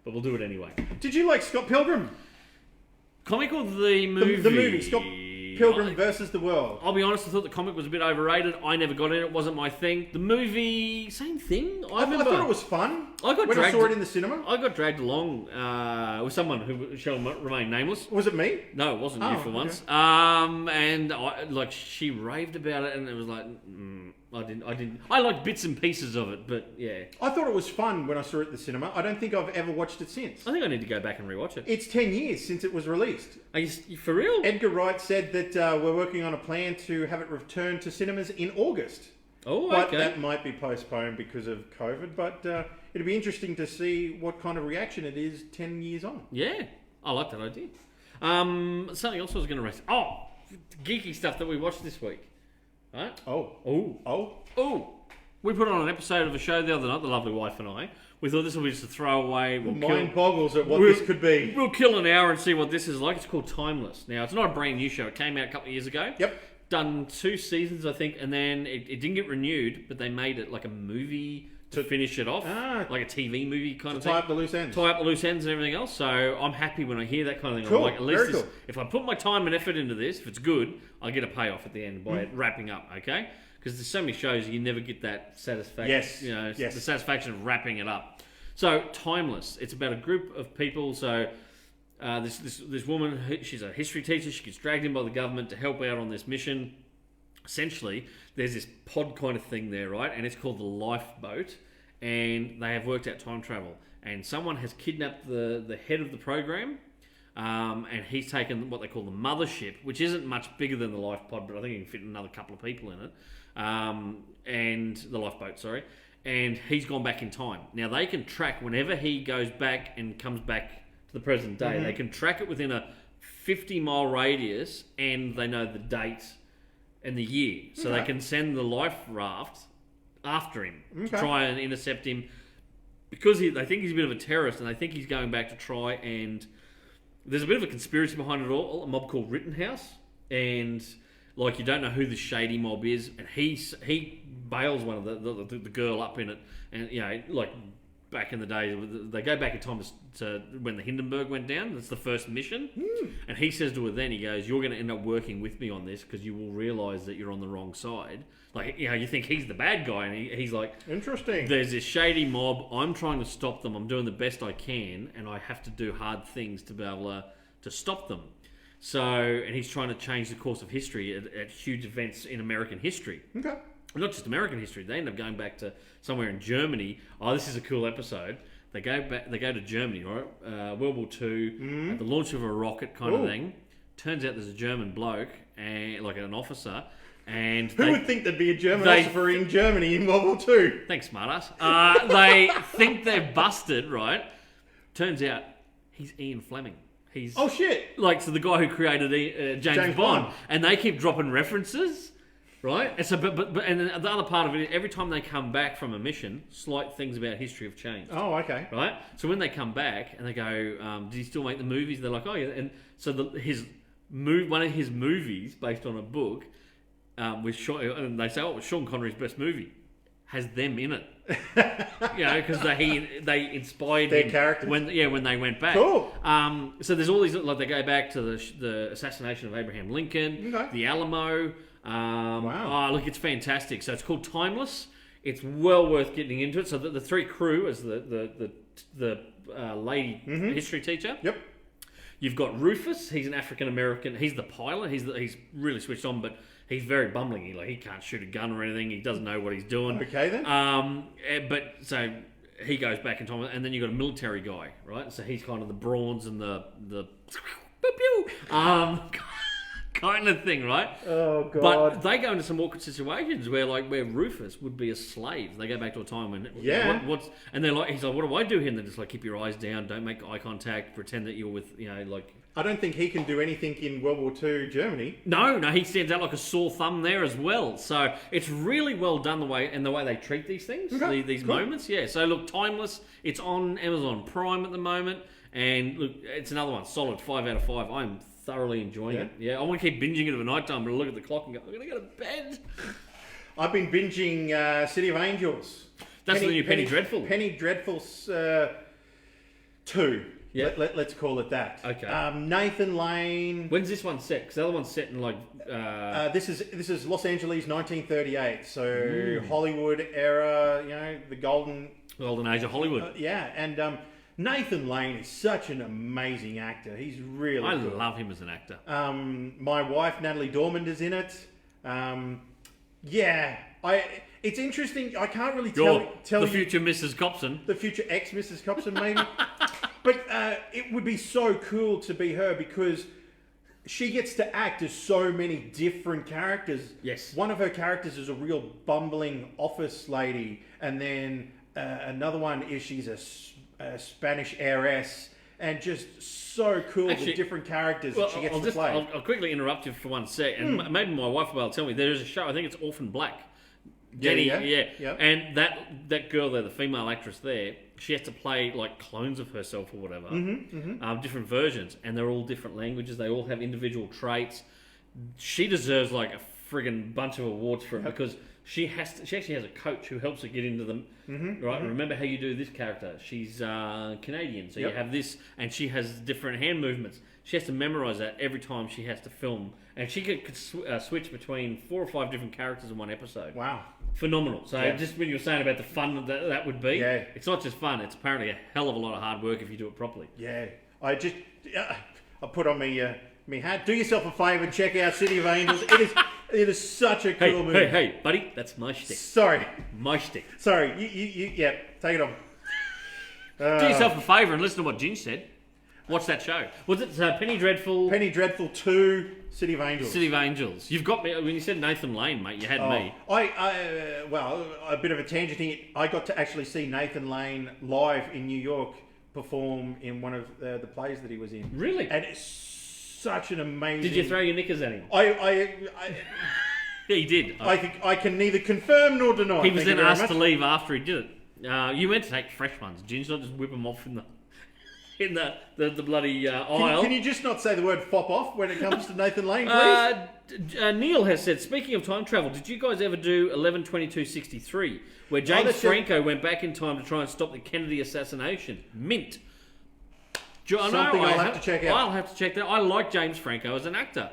But we'll do it anyway.
Did you like Scott Pilgrim?
Comic or the movie?
The movie, Scott Pilgrim versus the World.
I'll be honest, I thought the comic was a bit overrated. I never got it. It wasn't my thing. The movie, same thing.
I thought it was fun.
I got
when I
dragged-
saw it in the cinema.
I got dragged along with someone who shall remain nameless.
Was it me?
No, it wasn't you
Oh,
for
okay.
once. And she raved about it, and it was like, I didn't. I liked bits and pieces of it, but yeah,
I thought it was fun when I saw it at the cinema. I don't think I've ever watched it since.
I think I need to go back and rewatch it.
It's 10 years since it was released.
Are you for real?
Edgar Wright said that we're working on a plan to have it return to cinemas in August.
Oh,
But
okay.
that might be postponed because of COVID. But it'd be interesting to see what kind of reaction it is 10 years on.
Yeah, I like that idea. Something else I was going to raise. Oh, geeky stuff that we watched this week. Right? Oh. We put on an episode of a show the other night, the lovely wife and I. We thought this would be just a throwaway.
Mind boggles at what this could be.
We'll kill an hour and see what this is like. It's called Timeless. Now, it's not a brand new show. It came out a couple of years ago.
Yep.
Done 2 seasons, I think, and then it didn't get renewed, but they made it like a movie to finish it off. Like a TV movie kind of thing.
Tie up the loose ends.
Tie up the loose ends and everything else. So I'm happy when I hear that kind of thing.
Cool.
I'm like, at least
Very
this,
cool.
if I put my time and effort into this, if it's good, I get a payoff at the end by it
Mm.
wrapping up, okay? Because there's so many shows you never get that satisfaction.
Yes.
The satisfaction of wrapping it up. So Timeless. It's about a group of people. So this woman, she's a history teacher. She gets dragged in by the government to help out on this mission. Essentially, there's this pod kind of thing there, right? And it's called the Lifeboat. And they have worked out time travel. And someone has kidnapped the head of the program. and he's taken what they call the mothership, which isn't much bigger than the life pod, but I think you can fit another couple of people in it, and the lifeboat, sorry. And he's gone back in time. Now they can track whenever he goes back and comes back to the present day. They can track it within a 50-mile radius, and they know the date and the year, so they can send the life raft after him to try and intercept him, because they think he's a bit of a terrorist, and they think he's going back to try and... There's a bit of a conspiracy behind it all. A mob called Rittenhouse, and like you don't know who the shady mob is, and he bails one of the girl up in it, and you know, like back in the day, they go back in time to when the Hindenburg went down. That's the first mission, and he says to her then, he goes, "You're going to end up working with me on this because you will realise that you're on the wrong side." Like, you know, you think he's the bad guy, and he's like,
interesting.
There's this shady mob. I'm trying to stop them. I'm doing the best I can, and I have to do hard things to be able to stop them. So, and he's trying to change the course of history at huge events in American history.
Okay.
Not just American history. They end up going back to somewhere in Germany. Oh, this is a cool episode. They go back. They go to Germany, right? World War II, at the launch of a rocket kind of thing. Turns out there's a German bloke, and like an officer, and
Who would think there'd be a German officer in Germany in World War II?
Thanks, smartass. They think they're busted, right? Turns out he's Ian Fleming. He's
Oh shit!
like, so the guy who created James Bond, and they keep dropping references. Right, and so, but and then the other part of it is every time they come back from a mission, slight things about history have changed.
Oh, okay.
Right, so when they come back and they go, "Did he still make the movies?" They're like, "Oh yeah," and so one of his movies based on a book was and they say, "Oh, it was Sean Connery's best movie," has them in it. You know, because they inspired
their
him
characters
when they went back.
Cool.
So there's all these, like, they go back to the assassination of Abraham Lincoln,
Okay.
the Alamo.
Wow.
Oh, look, it's fantastic. So it's called Timeless. It's well worth getting into it. So the three crew as the lady history teacher.
Yep.
You've got Rufus. He's an African American. He's the pilot. He's really switched on, but he's very bumbling. He can't shoot a gun or anything. He doesn't know what he's doing.
Okay then.
But so he goes back in time, and then you've got a military guy, right? So he's kind of the brawns and the pew pew kind of thing, right?
Oh god.
But they go into some awkward situations where Rufus would be a slave. They go back to a time when and they're like, he's like, "What do I do here?" And they're just like, "Keep your eyes down, don't make eye contact, pretend that you're with, you know, like."
I don't think he can do anything in World War II Germany.
No, he stands out like a sore thumb there as well. So it's really well done the way they treat these things, these moments. Yeah. So look, Timeless. It's on Amazon Prime at the moment, and look, it's another one, solid 5 out of 5. I'm thoroughly enjoying it. Yeah, I want to keep binging it at night time, but I look at the clock and go, I'm gonna go to bed.
I've been binging City of Angels.
That's the new Penny Dreadful.
Penny Dreadful's 2.
Yeah.
Let's call it that.
Okay.
Nathan Lane.
When's this one set? Because the other one's set in like.
This is Los Angeles, 1938. So Hollywood era, you know, the golden
age of Hollywood.
yeah, and Nathan Lane is such an amazing actor. He's really
I
good.
love him as an actor.
My wife Natalie Dormond is in it. It's interesting. I can't really tell
the
you
future Mrs. Copson.
the future ex Mrs. Copson maybe. But it would be so cool to be her because she gets to act as so many different characters.
Yes.
One of her characters is a real bumbling office lady, and then another one is she's a Spanish heiress, and just so cool
Actually,
the different characters that she gets to play.
I'll quickly interrupt you for one sec, and maybe my wife will tell me. There's a show, I think it's Orphan Black. Jenny,
yeah.
And that girl there, the female actress there, she has to play like clones of herself or whatever, different versions, and they're all different languages. They all have individual traits. She deserves like a friggin' bunch of awards for it because she actually has a coach who helps her get into them. Right? Remember how you do this character? She's Canadian, so you have this, and she has different hand movements. She has to memorize that every time she has to film, and she could switch between 4 or 5 different characters in one episode.
Wow.
Phenomenal. So just when you were saying about the fun that would be,
Yeah.
it's not just fun, it's apparently a hell of a lot of hard work if you do it properly.
Yeah. I put on me hat. Do yourself a favour, check out City of Angels. It is such a cool movie.
Hey, buddy, that's my shtick.
Sorry.
My shtick.
Sorry. You take it on.
Do yourself a favour and listen to what Ginge said. Watch that show. Was it Penny Dreadful?
Penny Dreadful 2, City of Angels.
City of Angels. You've got me when you said Nathan Lane, mate. You had me.
Well, a bit of a tangent here. I got to actually see Nathan Lane live in New York perform in one of the plays that he was in.
Really?
And it's such an amazing.
Did you throw your knickers at him? He did.
I can neither confirm nor deny.
He was
Thank
then
you very
asked
much.
to leave after he did it. You went to take fresh ones, Ginge, not just whip them off in the bloody aisle.
Can you just not say the word "fop off" when it comes to Nathan Lane, please?
Neil has said, speaking of time travel, did you guys ever do 11/22/63, where James
that's it.
Franco went back in time to try and stop the Kennedy assassination? Mint.
Something I'll have to check out.
I'll have to check that. I like James Franco as an actor.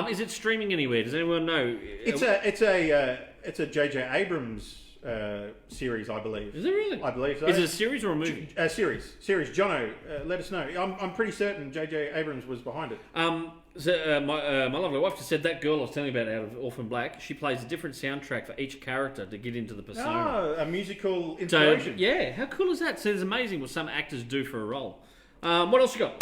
Is it streaming anywhere? Does anyone know?
It's a J.J. Abrams series, I believe.
Is it really?
I believe so.
Is it a series or a movie?
Series. Jono, let us know. I'm pretty certain J.J. Abrams was behind it.
My lovely wife just said that girl I was telling you about out of Orphan Black, she plays a different soundtrack for each character to get into the persona.
Oh, a musical
So,
inspiration.
yeah, how cool is that? So it's amazing what some actors do for a role. What else you got?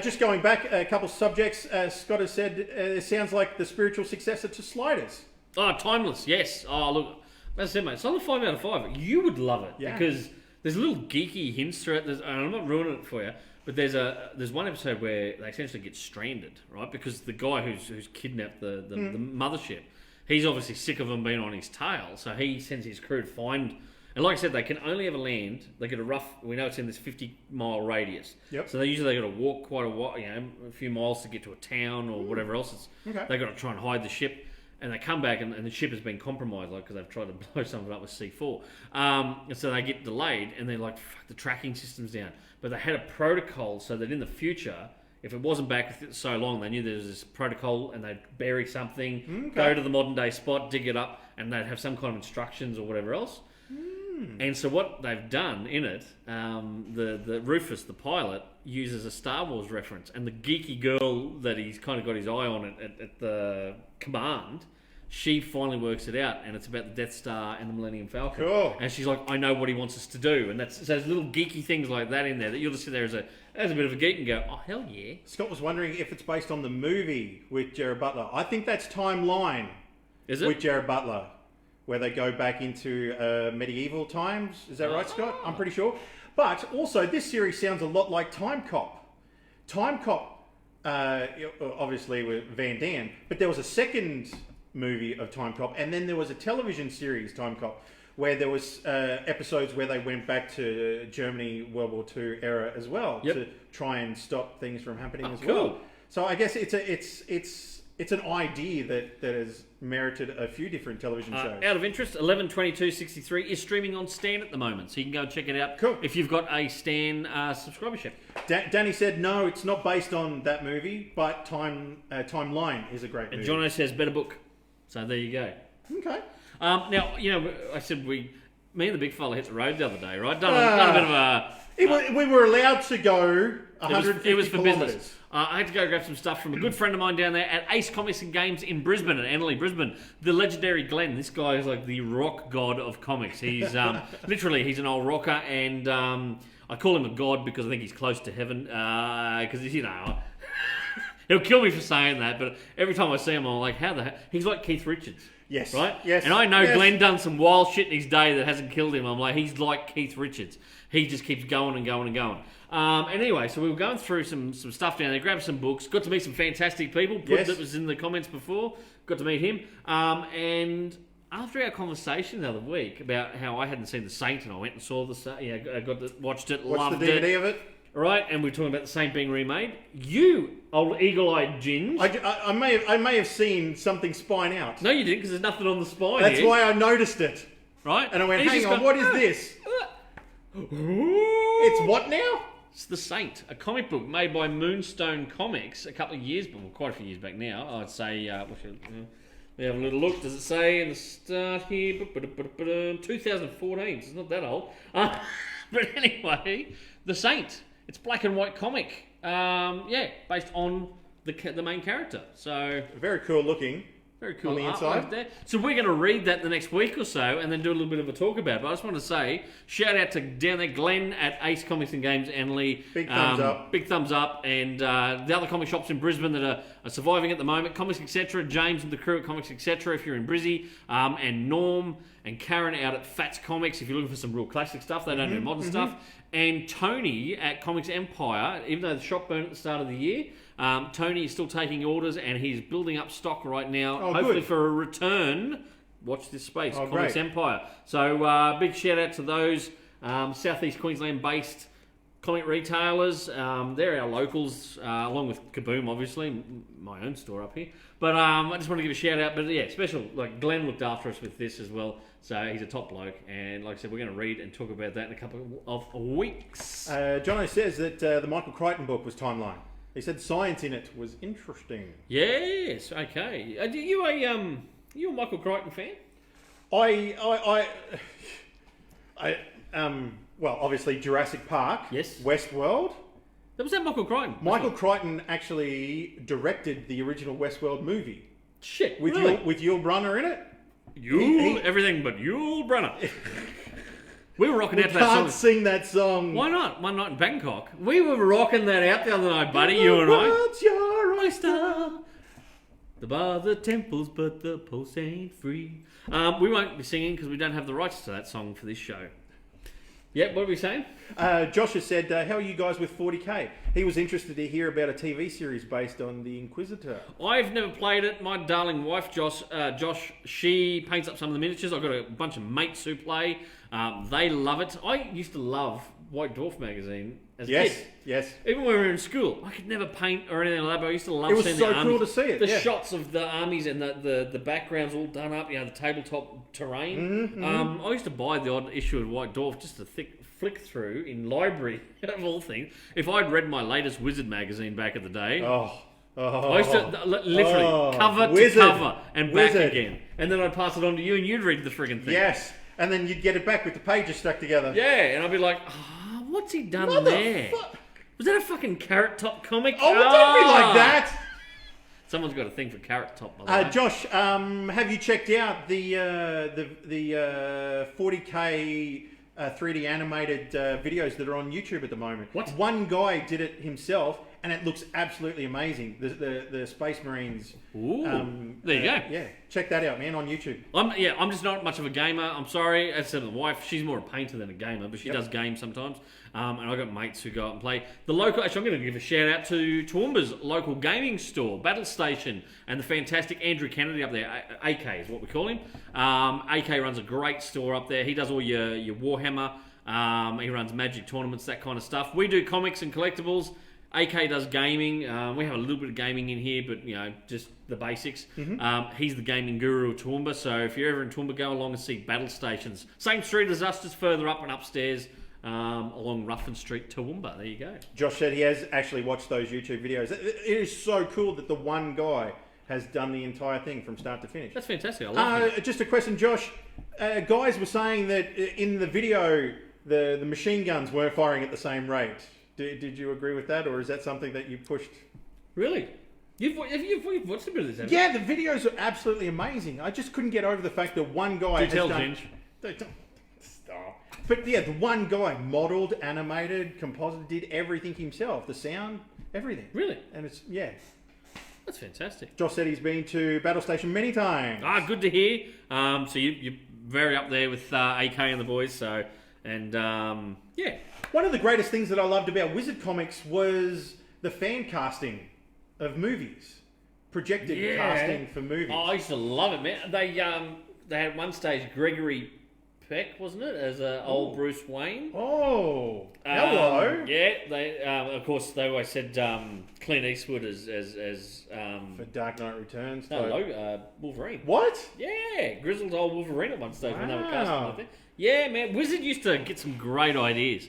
Just going back a couple subjects, Scott has said it sounds like the spiritual successor to Sliders.
Oh, Timeless, yes. Oh, look, as I said, mate, it's not a 5 out of 5. You would love it because there's little geeky hints throughout. And I'm not ruining it for you, but there's one episode where they essentially get stranded, right? Because the guy who's kidnapped the mothership, he's obviously sick of them being on his tail, so he sends his crew to find. And like I said, they can only ever land. They get we know it's in this 50-mile radius.
Yep.
So they got to walk quite a few miles to get to a town or whatever else.
Okay.
They got to try and hide the ship, and they come back and the ship has been compromised, because they've tried to blow something up with C4. And so they get delayed, and they're like, "Fuck, the tracking system's down." But they had a protocol so that in the future, if it wasn't back so long, they knew there was this protocol, and they'd bury something, go to the modern day spot, dig it up, and they'd have some kind of instructions or whatever else. And so what they've done in it, the Rufus, the pilot, uses a Star Wars reference, and the geeky girl that he's kind of got his eye on at the command, she finally works it out, and it's about the Death Star and the Millennium Falcon.
Cool.
And she's like, "I know what he wants us to do," and so there's little geeky things like that in there that you'll just sit there as a bit of a geek and go, "Oh hell yeah!"
Scott was wondering if it's based on the movie with Jared Butler. I think that's Timeline.
Is it?
With Jared Butler, where they go back into medieval times. Is that right, Scott? I'm pretty sure. But also, this series sounds a lot like Time Cop. Time Cop, obviously with Van Damme, but there was a second movie of Time Cop, and then there was a television series, Time Cop, where there was episodes where they went back to Germany World War II era as well to try and stop things from happening as well. So I guess it's an idea that has merited a few different television shows.
Out of interest, 11/22/63 is streaming on Stan at the moment, so you can go and check it out.
Cool.
If you've got a Stan subscribership.
Danny said no, it's not based on that movie, but Timeline is a great movie.
And Jono says better book. So there you go.
Okay.
Now, I said me and the big fella hit the road the other day, right? Done a bit of a...
We were allowed to go 150
it was for
kilometres.
business. I had to go grab some stuff from a good friend of mine down there at Ace Comics and Games in Brisbane, at Annerley, Brisbane. The legendary Glenn. This guy is like the rock god of comics. He's literally, he's an old rocker, and I call him a god because I think he's close to heaven. Because he'll kill me for saying that, but every time I see him, I'm like, how the heck? He's like Keith Richards.
Yes.
Right?
Yes.
And I know
Yes.
Glenn done some wild shit in his day that hasn't killed him. I'm like, he's like Keith Richards. He just keeps going and going and going. And anyway, so we were going through some stuff down there, grabbed some books, got to meet some fantastic people.
Yes.
That was in the comments before. Got to meet him. And after our conversation the other week about how I hadn't seen The Saint, and I went and saw The Saint, I watched it,
What's
loved
the DVD
it.
of it?
Right, and we're talking about The Saint being remade. You, old eagle-eyed Ginge.
I may have seen something spine out.
No, you didn't, because there's nothing on the spine
That's
here.
why I noticed it.
Right?
And I went,
he's
hang
just
on,
gone,
what is this? It's what now?
It's The Saint, a comic book made by Moonstone Comics a couple of years, well, quite a few years back now. I'd say, we have a little look. Does it say in the start here? 2014, so it's not that old. But anyway, The Saint. It's black and white comic. Based on the main character. So
Very cool looking.
Very cool
On the
artwork
inside.
there. So we're going to read that the next week or so and then do a little bit of a talk about it. But I just want to say, shout out to down there, Glenn at Ace Comics and Games, Anley.
Big thumbs up.
Big thumbs up. And the other comic shops in Brisbane that are surviving at the moment, Comics Etc., James and the crew at Comics Etc., if you're in Brizzy, and Norm and Karen out at Fats Comics, if you're looking for some real classic stuff, they don't do modern stuff. And Tony at Comics Empire, even though the shop burned at the start of the year, Tony is still taking orders and he's building up stock right now, hopefully
good.
for a return. Watch this space, Comics
great.
Empire. So big shout out to those Southeast Queensland based comic retailers. They're our locals, along with Kaboom, obviously, my own store up here. But I just want to give a shout out. But yeah, special, like Glenn looked after us with this as well. So he's a top bloke. And like I said, we're going to read and talk about that in a couple of weeks.
Jono says that the Michael Crichton book was Timeline. He said science in it was interesting.
Yes, okay. Are you a Michael Crichton fan?
Well, obviously Jurassic Park.
Yes.
Westworld.
Was that Michael Crichton?
Michael Crichton actually directed the original Westworld movie
Shit,
with
really?
with Yul Brynner in it.
Yul, everything but Yul Brynner. We were rocking out to that
Can't
song.
sing that song.
Why not? One night in Bangkok. We were rocking that out the other night, buddy, you and I.
What's your oyster?
The bar, the temples, but the pulse ain't free. We won't be singing because we don't have the rights to that song for this show. Yeah, what are we saying?
Josh has said, how are you guys with 40k? He was interested to hear about a TV series based on The Inquisitor.
I've never played it. My darling wife, Josh, she paints up some of the miniatures. I've got a bunch of mates who play. They love it. I used to love White Dwarf magazine as a kid.
Yes.
Even when we were in school, I could never paint or anything like that, but I used to love
It was
seeing
so
the
cool
armies,
to see it,
the
yeah.
shots of the armies and the backgrounds all done up, the tabletop terrain. I used to buy the odd issue of White Dwarf just to flick through in library, of all things. If I'd read my latest Wizard magazine back in the day, I used to literally cover to cover and back again. And then I'd pass it on to you and you'd read the friggin' thing.
Yes. And then you'd get it back with the pages stuck together.
Yeah, and I'd be like, what's he done there? Was that a fucking Carrot Top comic?
Oh, don't be like that.
Someone's got a thing for Carrot Top, by the way.
Josh, have you checked out the 40k 3D animated videos that are on YouTube at the moment?
What?
One guy did it himself, and it looks absolutely amazing. The Space Marines.
Ooh, there you go.
Yeah, check that out, man, on YouTube.
I'm just not much of a gamer. I'm sorry. As I said, the wife, she's more a painter than a gamer, but she does game sometimes. And I've got mates who go out and play. The local, actually, I'm going to give a shout out to Toowoomba's local gaming store, Battle Station, and the fantastic Andrew Kennedy up there. AK is what we call him. AK runs a great store up there. He does all your Warhammer. He runs Magic tournaments, that kind of stuff. We do comics and collectibles. AK does gaming. We have a little bit of gaming in here, but just the basics. He's the gaming guru of Toowoomba, so if you're ever in Toowoomba, go along and see Battle Stations. Same street as us, just further up and upstairs, along Ruffin Street, Toowoomba. There you go.
Josh said he has actually watched those YouTube videos. It is so cool that the one guy has done the entire thing from start to finish.
That's fantastic. I love it.
Just a question, Josh. Guys were saying that in the video, the machine guns weren't firing at the same rate. Did you agree with that, or is that something that you pushed?
Really? You've watched a bit of this, haven't
Yeah, the videos are absolutely amazing. I just couldn't get over the fact that one guy
you? Do tell,
done...
Ginge.
Stop. But yeah, the one guy modelled, animated, composited, did everything himself. The sound, everything.
Really?
And it's, yeah.
That's fantastic.
Josh said he's been to Battle Station many times.
Good to hear. So you're very up there with AK and the boys, so... And, yeah.
One of the greatest things that I loved about Wizard Comics was the fan casting of movies. Projected casting for movies.
Oh, I used to love it, man. They had at one stage Gregory Peck, wasn't it, as old Bruce Wayne?
Oh, hello.
Yeah, they of course they always said Clint Eastwood as
For Dark Knight Returns.
Wolverine.
What?
Yeah, grizzled old Wolverine at one stage when they were casting
Wow.
like that. Yeah, man, Wizard used to get some great ideas,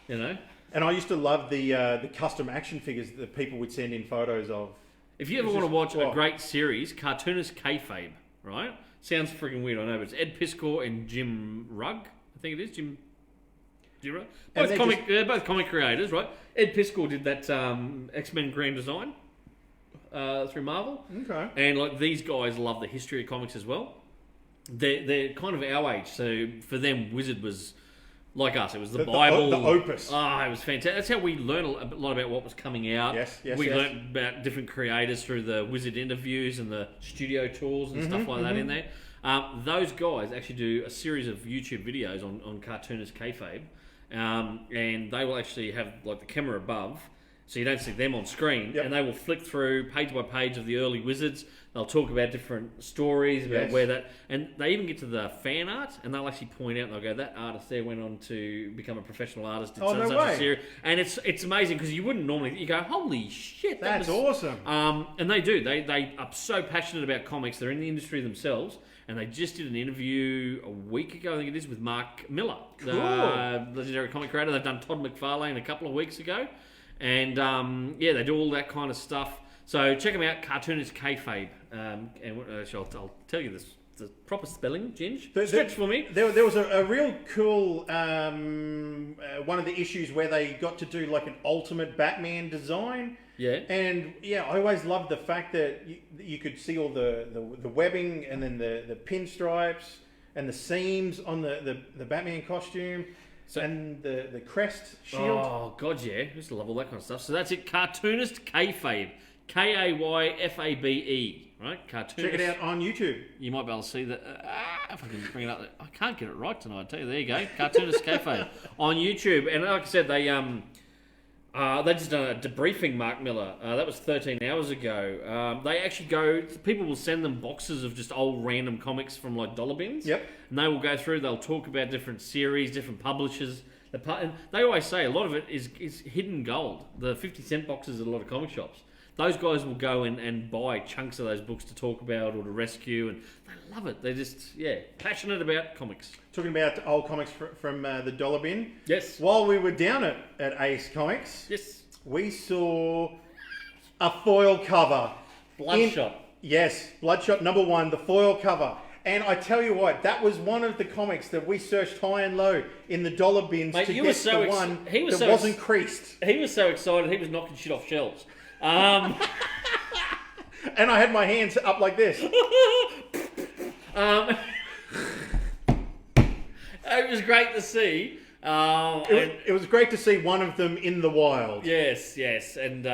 And I used to love the custom action figures that people would send in photos of.
If you ever want to watch a great series, Cartoonist Kayfabe, right? Sounds freaking weird, I know, but it's Ed Piskor and Jim Rugg. I think it is Jim Rugg. Both comic creators, right? Ed Piskor did that X-Men Grand Design. through Marvel.
Okay.
And like these guys love the history of comics as well. They're kind of our age, so for them, Wizard was like us. It was the Bible,
the opus.
Ah, it was fantastic. That's how we learned a lot about what was coming out.
Yes,
we learned about different creators through the Wizard interviews and the studio tours and stuff like that in there. Those guys actually do a series of YouTube videos on Cartoonist Kayfabe, and they will actually have like the camera above, so you don't see them on screen, and they will flick through page by page of the early Wizards. They'll talk about different stories about where that, and they even get to the fan art, and they'll actually point out and they'll go, that artist there went on to become a professional artist. Did such a series. And it's amazing because you wouldn't normally, you go, holy shit,
that's awesome.
And they do. They are so passionate about comics. They're in the industry themselves. And they just did an interview a week ago, I think it is, with Mark Miller, the legendary comic creator. They've done Todd McFarlane a couple of weeks ago. And, they do all that kind of stuff. So check them out, Cartoonist Kayfabe. I'll tell you this, the proper spelling, Ginge. Stretch for me.
There was a real cool one of the issues where they got to do like an ultimate Batman design.
Yeah.
And I always loved the fact that you could see all the webbing and then the pinstripes and the seams on the Batman costume. And the crest shield.
Oh, God, yeah. I used to love all that kind of stuff. So that's it. Cartoonist Kayfabe. Kayfabe. Right? Cartoonist.
Check it out on YouTube.
You might be able to see that. If I can bring it up. I can't get it right tonight, I tell you. There you go. Cartoonist Kayfabe on YouTube. And like I said, they just done a debriefing Mark Miller. That was 13 hours ago. They actually people will send them boxes of just old random comics from like dollar bins.
Yep.
And they will go through, they'll talk about different series, different publishers. And they always say a lot of it is hidden gold. The 50-cent boxes at a lot of comic shops. Those guys will go and buy chunks of those books to talk about or to rescue, and they love it. They're just, passionate about comics.
Talking about old comics from the dollar bin.
Yes.
While we were down at Ace Comics, we saw a foil cover.
Bloodshot.
Yes, Bloodshot #1, the foil cover. And I tell you what, that was one of the comics that we searched high and low in the dollar bins to get the one that wasn't creased.
He was so excited, he was knocking shit off shelves.
And I had my hands up like this.
It was great to see.
It was great to see one of them in the wild.
Yes. And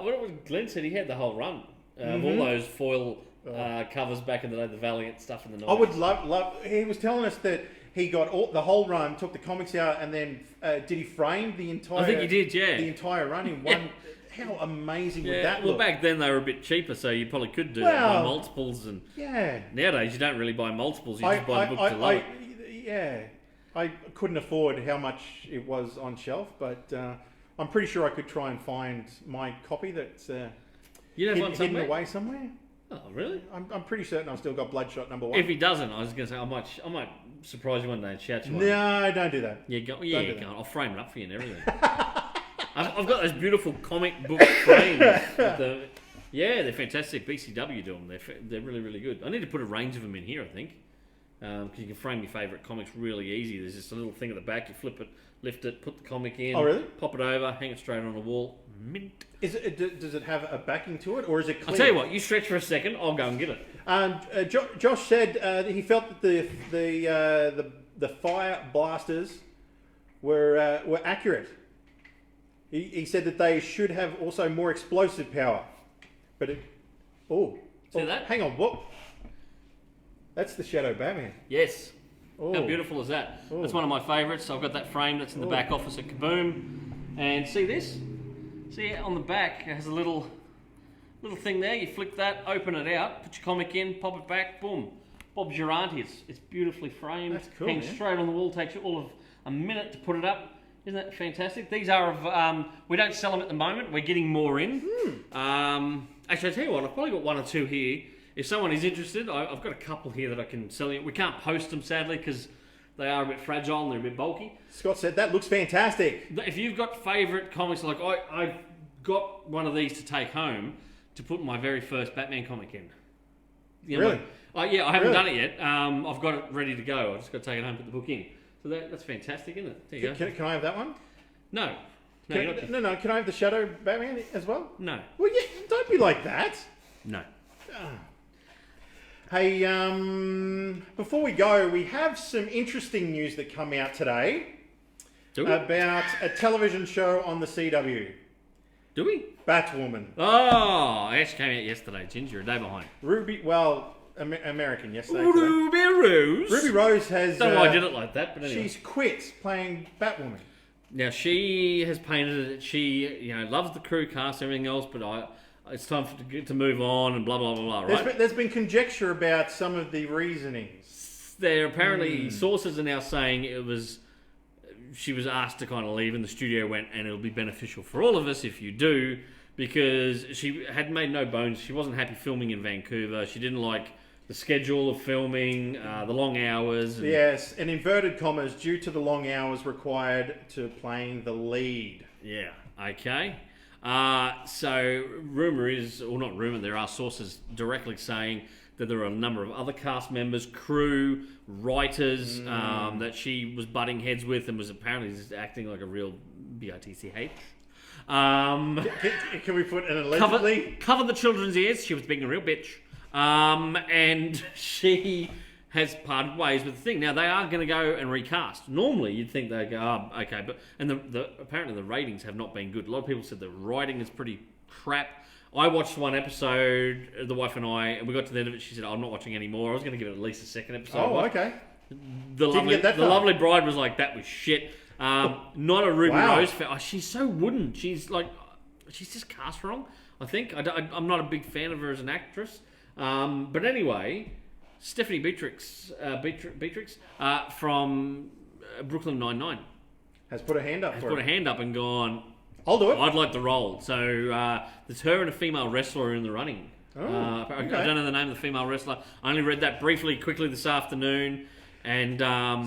what Glenn said, he had the whole run of all those foil covers back in the day, the Valiant stuff in the 90s.
I would love. He was telling us that he got the whole run, took the comics out, and then did he frame the entire?
I think he did, yeah.
The entire run in one. How amazing would that look?
Well, back then they were a bit cheaper, so you probably could do that by multiples. And nowadays you don't really buy multiples; you just buy the book to love it.
I couldn't afford how much it was on shelf, but I'm pretty sure I could try and find my copy that's hidden away somewhere.
Oh, really?
I'm pretty certain I've still got Bloodshot #1.
If he doesn't, I was going to say I might surprise you one day and shout you one.
No, don't do that.
Don't do that. I'll frame it up for you and everything. I've got those beautiful comic book frames. They're fantastic. BCW do them. They're really, really good. I need to put a range of them in here, I think. Because you can frame your favourite comics really easy. There's just a little thing at the back. You flip it, lift it, put the comic in.
Oh, really?
Pop it over, hang it straight on the wall. Mint.
Does it have a backing to it, or is it clear?
I'll tell you what. You stretch for a second. I'll go and get it.
Josh said that he felt that the fire blasters were accurate. He said that they should have also more explosive power. But
see that?
Hang on, what? That's the Shadow Batman.
Yes.
Oh.
How beautiful is that? Oh. That's one of my favourites. I've got that frame that's in the back office at Kaboom. And see this? See on the back, it has a little thing there. You flick that, open it out, put your comic in, pop it back, boom. Bob's your auntie. It's beautifully framed. That's cool. Hangs straight on the wall. Takes you all of a minute to put it up. Isn't that fantastic? These are of, we don't sell them at the moment. We're getting more in. Actually, I'll tell you what, I've probably got one or two here. If someone is interested, I've got a couple here that I can sell you. We can't post them, sadly, because they are a bit fragile and they're a bit bulky.
Scott said, that looks fantastic.
If you've got favourite comics, like I've got one of these to take home to put my very first Batman comic in.
Really?
I haven't done it yet. I've got it ready to go. I've just got to take it home and put the book in. So that's fantastic, isn't it? There you go.
Can I have that one?
No.
No. Can I have the Shadow Batman as well?
No.
Well, yeah, don't be like that.
No.
Hey, before we go, we have some interesting news that come out today
Do we?
about a television show on the CW,
Do we?
Batwoman.
Oh, it actually came out yesterday. Ginger, a day behind.
American yesterday.
Ruby Rose.
Ruby Rose has.
Don't know why I did it like that, but anyway.
She's quit playing Batwoman.
Now she has painted it. She, loves the crew cast, everything else, but it's time to move on and blah blah blah blah. Right?
There's been conjecture about some of the reasonings.
There apparently sources are now saying she was asked to kind of leave, and the studio went, and it'll be beneficial for all of us if you do, because she had made no bones. She wasn't happy filming in Vancouver. She didn't like the schedule of filming, the long hours.
Yes, in inverted commas, due to the long hours required to playing the lead.
Yeah, okay. So, rumour is, or not rumour, there are sources directly saying that there are a number of other cast members, crew, writers that she was butting heads with and was apparently just acting like a real bitch.
Can we put an allegedly?
Cover the children's ears. She was being a real bitch. And she has parted ways with the thing. Now, they are going to go and recast. Normally, you'd think they'd go, oh, okay. And apparently the ratings have not been good. A lot of people said the writing is pretty crap. I watched one episode, the wife and I, and we got to the end of it. She said, I'm not watching anymore. I was going to give it at least a second episode.
Oh, okay.
The lovely bride was like, that was shit. Not a Ruby Rose fan. Oh, she's so wooden. She's just cast wrong, I think. I'm not a big fan of her as an actress. But anyway, Stephanie Beatrix from Brooklyn Nine-Nine
has put her hand up
and gone,
I'll do it.
I'd like the role. So there's her and a female wrestler in the running.
Oh, okay.
I don't know the name of the female wrestler. I only read that quickly this afternoon. And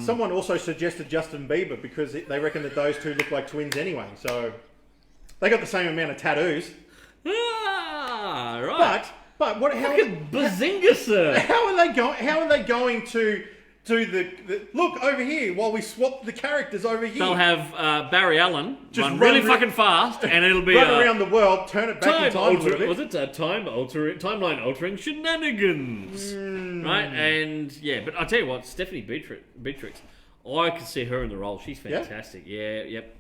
someone also suggested Justin Bieber because they reckon that those two look like twins anyway. So they got the same amount of tattoos.
Right.
But what?
Bazinga, sir!
How are they going to do the look over here while we swap the characters over here?
They'll have Barry Allen
Just
run really fucking fast, and it'll be
run around the world, turn it back in time a little bit.
Was it timeline altering shenanigans? Right, and yeah, but I'll tell you what, Stephanie Beatrix, I could see her in the role. She's fantastic. Yep.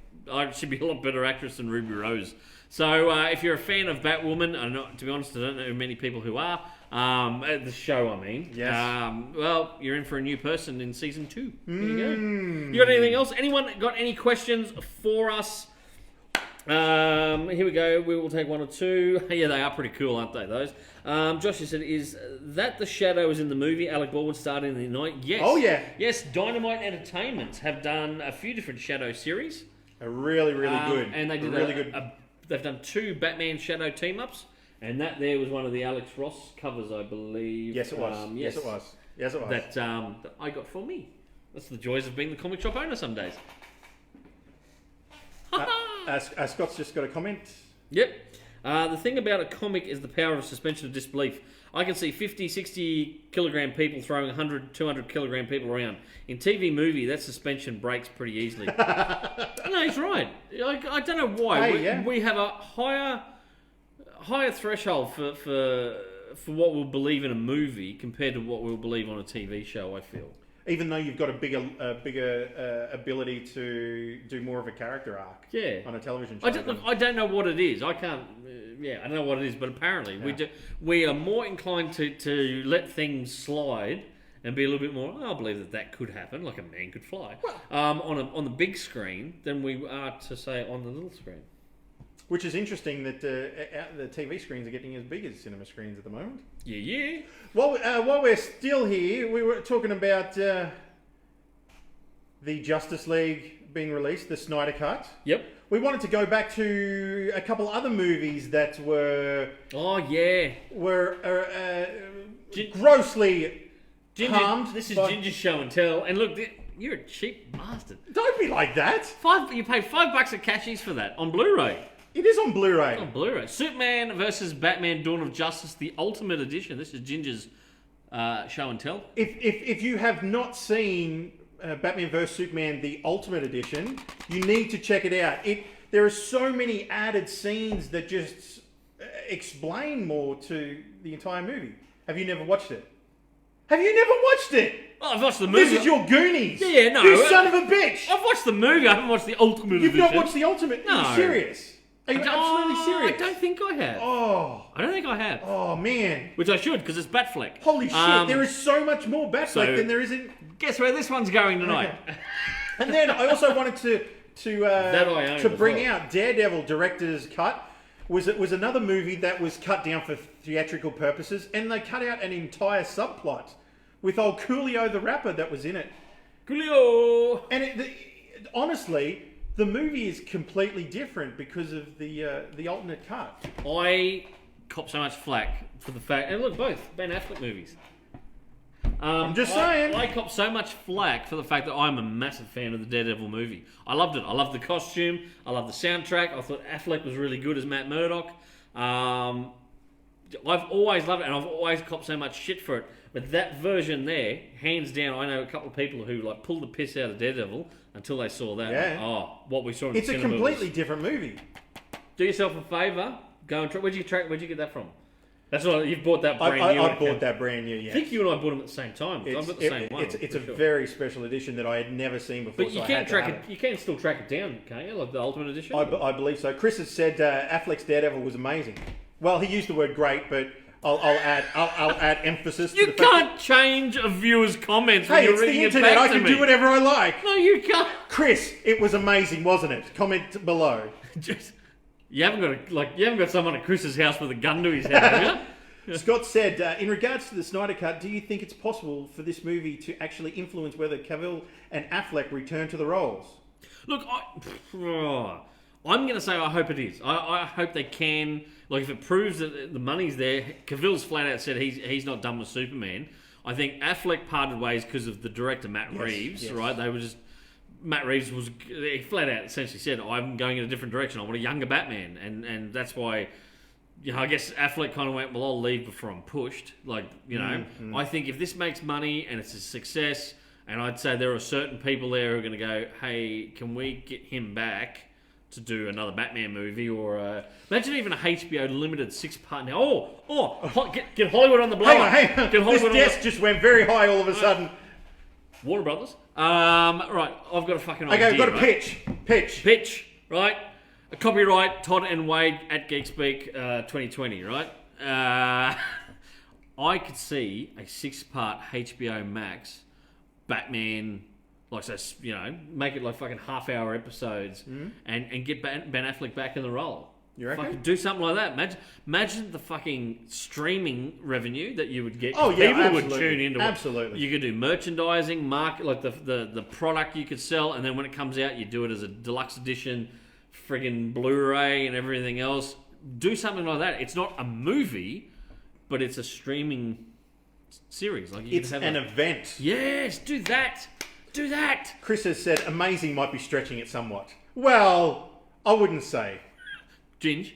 She'd be a lot better actress than Ruby Rose. So if you're a fan of Batwoman, to be honest, I don't know many people who are. The show, I mean.
Yes.
Well, you're in for a new person in season 2. There you go. You got anything else? Anyone got any questions for us? Here we go. We will take one or two. Yeah, they are pretty cool, aren't they, those? Josh said, is that the Shadow is in the movie Alec Baldwin starred in the night? Yes.
Oh, yeah.
Yes, Dynamite Entertainment have done a few different Shadow series.
A really good.
And they did
really good.
They've done 2 Batman Shadow team-ups, and that there was one of the Alex Ross covers, I believe.
Yes, it was. Yes, it was.
That I got for me. That's the joys of being the comic shop owner some days.
Scott's just got a comment.
Yep. The thing about a comic is the power of suspension of disbelief. I can see 50, 60 kilogram people throwing 100, 200 kilogram people around. In TV movie, that suspension breaks pretty easily. No, he's right. I don't know why. We have a higher threshold for what we'll believe in a movie compared to what we'll believe on a TV show, I feel.
Even though you've got a bigger ability to do more of a character arc on a television show.
I don't know what it is. I can't... I don't know what it is, but apparently we are more inclined to let things slide and be a little bit more, I believe that could happen, like a man could fly, on the big screen than we are to say on the little screen.
Which is interesting that the TV screens are getting as big as cinema screens at the moment.
Yeah.
While we're still here, we were talking about the Justice League being released, the Snyder Cut.
Yep.
We wanted to go back to a couple other movies that were...
Oh, yeah.
Were grossly harmed.
This is Ginger's show and tell. And look, you're a cheap bastard.
Don't be like that.
You pay $5 at Cashies for that on Blu-ray.
It is on Blu-ray.
On Blu-ray. Superman versus Batman: Dawn of Justice, the Ultimate Edition. This is Ginger's show and tell.
If you have not seen Batman vs Superman: The Ultimate Edition, you need to check it out. There are so many added scenes that just explain more to the entire movie. Have you never watched it? Have you never watched it?
Oh, I've watched the movie.
This is your Goonies.
Yeah, no.
You son of a bitch.
I've watched the movie. I haven't watched the Ultimate
You've
Edition.
not watched the Ultimate? Are
No.
you serious? Are you absolutely serious?
I don't think I have.
Oh,
I don't think I have.
oh man.
Which I should, because it's Batfleck.
Holy shit, there is so much more Batfleck
so-
than there is in...
Guess where this one's going tonight?
And then I also wanted
That I own
to
as
bring
well.
out Daredevil Director's Cut. Was another movie that was cut down for theatrical purposes, and they cut out an entire subplot with old Coolio the rapper that was in it.
Coolio!
And honestly, the movie is completely different because of the alternate cut.
I cop so much flack for the fact, and look, both Ben Affleck movies.
I'm just saying.
I cop so much flack for the fact that I'm a massive fan of the Daredevil movie. I loved it. I loved the costume. I loved the soundtrack. I thought Affleck was really good as Matt Murdock. I've always loved it, and I've always copped so much shit for it. But that version there, hands down, I know a couple of people who like pulled the piss out of Daredevil until they saw that.
Yeah.
Oh, what we saw in
It's
the
a
cinema
completely
was-
different movie.
Do yourself a favour. Go and try. Where'd you get that from? That's what you've bought that brand new.
I bought that brand new, yeah.
I think you and I bought them at the same time. I've got the same one.
It's a
for sure.
very special edition that I had never seen before.
But you
so I
can
had to
track
have
it. You can still track it down, can't you? Like the Ultimate Edition.
I believe so. Chris has said Affleck's Daredevil was amazing. Well, he used the word great, but I'll add emphasis.
You
to the fact
can't change a viewer's comments
that,
when
hey,
you're
it's the
reading it
internet.
back
I
to
can
me.
do whatever I like.
No, you can't.
Chris, it was amazing, wasn't it? Comment below.
Just, you haven't got someone at Chris's house with a gun to his head, have you?
Scott said, in regards to the Snyder Cut, do you think it's possible for this movie to actually influence whether Cavill and Affleck return to the roles?
Look, I'm going to say I hope it is. I hope they can. Like, if it proves that the money's there, Cavill's flat out said he's not done with Superman. I think Affleck parted ways because of the director Matt Reeves,
yes.
right? They were just Matt Reeves was he flat out essentially said, "I'm going in a different direction. I want a younger Batman," and that's why. You know, I guess Affleck kind of went, well, I'll leave before I'm pushed. Like, you know, I think if this makes money and it's a success, and I'd say there are certain people there who are going to go, hey, can we get him back to do another Batman movie? Or imagine even a HBO limited 6-part now. Get Hollywood on the blower.
Hang on.
Get
This
Hollywood on
desk just went very high all of a sudden.
Warner Brothers. Right, I've got a fucking idea.
Okay, I've got a
right?
pitch.
Right? A copyright Todd and Wade at Geekspeak 2020, right? I could see a 6-part HBO Max Batman, like, so, you know, make it like fucking half-hour episodes and get Ben Affleck back in the role.
You reckon?
Fucking do something like that. Imagine the fucking streaming revenue that you would get.
Oh, yeah,
People would
absolutely.
tune into it.
Absolutely.
You could do merchandising, market, like the product you could sell, and then when it comes out, you do it as a deluxe edition, friggin' Blu-ray and everything else. Do something like that. It's not a movie, but it's a streaming series. Like you
It's
could have
an event.
Yes, do that. Do that.
Chris has said amazing might be stretching it somewhat. Well, I wouldn't say.
Ginge,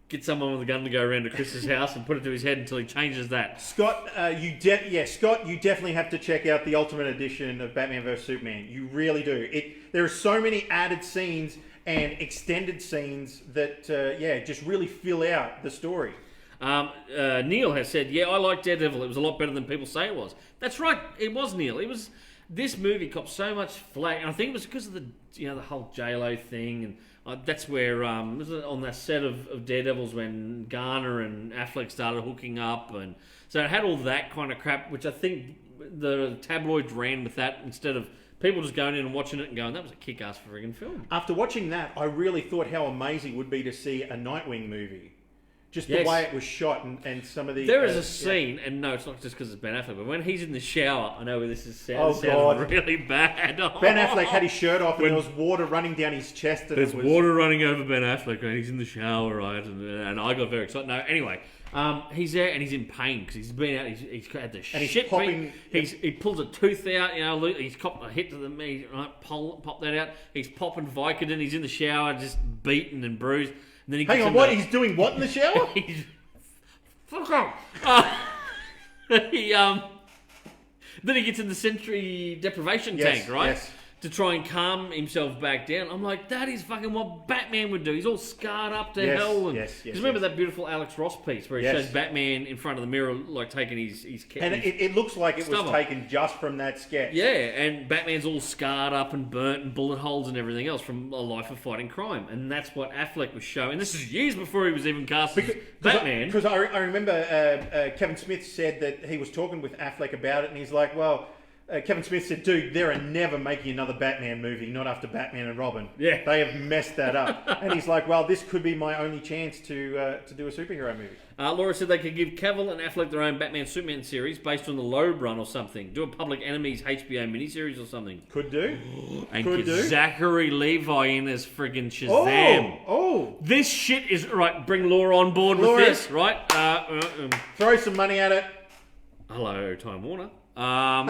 get someone with a gun to go around to Chris's house and put it to his head until he changes that.
Scott, Scott, you definitely have to check out the Ultimate Edition of Batman vs Superman. You really do. There are so many added scenes and extended scenes that, just really fill out the story.
Neil has said, yeah, I like Daredevil. It was a lot better than people say it was. That's right. It was, Neil. It was. This movie copped so much flack, and I think it was because of the whole J-Lo thing, and that's where was it on that set of Daredevils when Garner and Affleck started hooking up, and so it had all that kind of crap, which I think the tabloids ran with that instead of people just going in and watching it and going, that was a kick-ass friggin' film.
After watching that, I really thought how amazing it would be to see a Nightwing movie. Just the
Yes.
way it was shot and some of the...
There is a scene, and no, it's not just because it's Ben Affleck, but when he's in the shower, I know this is
Oh,
sounds
God.
really bad.
Ben Affleck had his shirt off
When-
and there was water running down his chest. And
There's
it was,
water running over Ben Affleck, and he's in the shower, right? And I got very excited. No, anyway, he's there and he's in pain because he's been out. He's had the
And he's
shit
popping-
beat. He pulls a tooth out. You know, he's copped a hit to the knee. Right, pop that out. He's popping Vicodin. He's in the shower, just beaten and bruised. And then he
Hang
gets
on,
in
what?
the-
He's doing what in the shower?
He's fuck off. Then he gets in the sensory deprivation
Yes,
tank, right?
yes.
to try and calm himself back down. I'm like, that is fucking what Batman would do. He's all scarred up to hell. And,
yes.
remember that beautiful Alex Ross piece where he shows Batman in front of the mirror, like taking his
and it looks like it was
stubble.
taken just from that sketch.
Yeah, and Batman's all scarred up and burnt and bullet holes and everything else from a life of fighting crime. And that's what Affleck was showing. This is years before he was even cast as Batman.
Because I remember Kevin Smith said that he was talking with Affleck about it, and he's like, well... Kevin Smith said, dude, they're never making another Batman movie, not after Batman and Robin.
Yeah.
They have messed that up. And he's like, well, this could be my only chance to do a superhero movie.
Laura said they could give Cavill and Affleck their own Batman Superman series based on the Loeb run or something. Do a Public Enemies HBO miniseries or something.
Could do.
And
Could
get
do.
Zachary Levi in as friggin' Shazam.
Oh!
This shit is... Right, bring Laura on board
Laura.
with this, right?
Throw some money at it.
Hello, Time Warner.
No,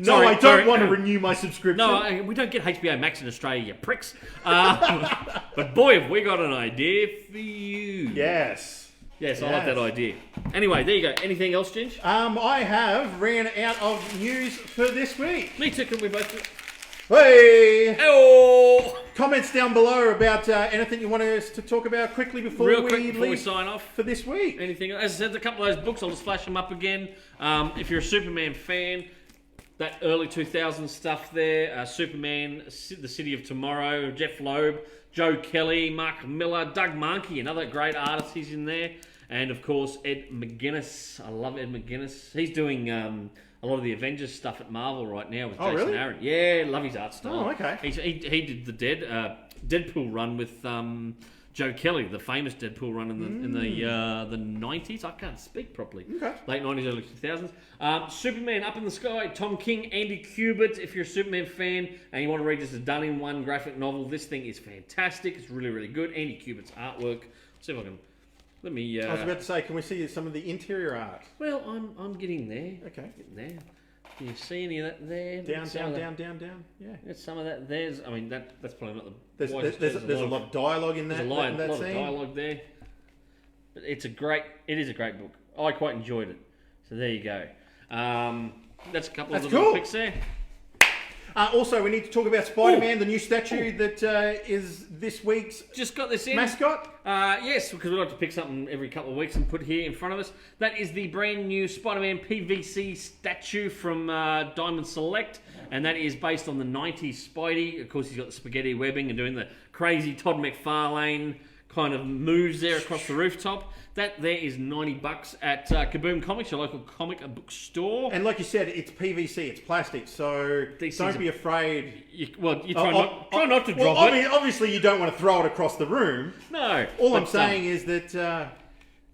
Sorry,
I don't
sorry.
want to renew my subscription.
No, we don't get HBO Max in Australia, you pricks. But boy, have we got an idea for you.
Yes.
Yes, I like that idea. Anyway, there you go. Anything else, Ginge?
I have ran out of news for this week.
Me too, can we both do...
Hey!
Oh!
Comments down below about anything you want us to talk about quickly before
Real
we
quick before we
leave
sign off.
for this week.
Anything else? As I said, a couple of those books, I'll just flash them up again. If you're a Superman fan, that early 2000s stuff there, Superman, The City of Tomorrow, Jeff Loeb, Joe Kelly, Mark Miller, Doug Mahnke, another great artist, he's in there. And of course, Ed McGuinness. I love Ed McGuinness. He's doing a lot of the Avengers stuff at Marvel right now with Jason
really?
Aaron. Yeah, love his art style.
Oh, okay.
He did the Deadpool run with Joe Kelly, the famous Deadpool run in the 90s. I can't speak properly.
Okay.
Late 90s, early 2000s. Superman Up in the Sky, Tom King, Andy Kubert. If you're a Superman fan and you want to read this as a done-in-one graphic novel, this thing is fantastic. It's really, really good. Andy Kubert's artwork. See if I can... Let me...
I was about to say, can we see some of the interior art?
Well, I'm getting there.
Okay.
Getting there. Can you see any of that there?
Down. Yeah.
There's some of that. That's probably not the...
There's a lot of dialogue in that,
There's a lot
in that
of
scene.
dialogue there. But it is a great book. I quite enjoyed it. So there you go. That's a couple of the little picks there.
Also, we need to talk about Spider-Man, the new statue that is this week's
Just got this in.
mascot.
Yes, because we like to pick something every couple of weeks and put here in front of us. That is the brand new Spider-Man PVC statue from Diamond Select, and that is based on the 90s Spidey. Of course, he's got the spaghetti webbing and doing the crazy Todd McFarlane kind of moves there across the rooftop. That there is $90 at Kaboom Comics, your local comic book store.
And like you said, it's PVC, it's plastic, so don't be afraid.
You try not to drop it.
Obviously, you don't want to throw it across the room.
No.
All I'm saying is that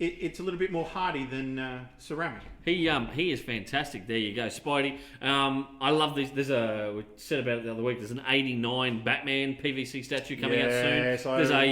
it's a little bit more hardy than ceramic.
He is fantastic. There you go, Spidey. I love this. We said about it the other week. There's an '89 Batman PVC statue coming out soon. There's a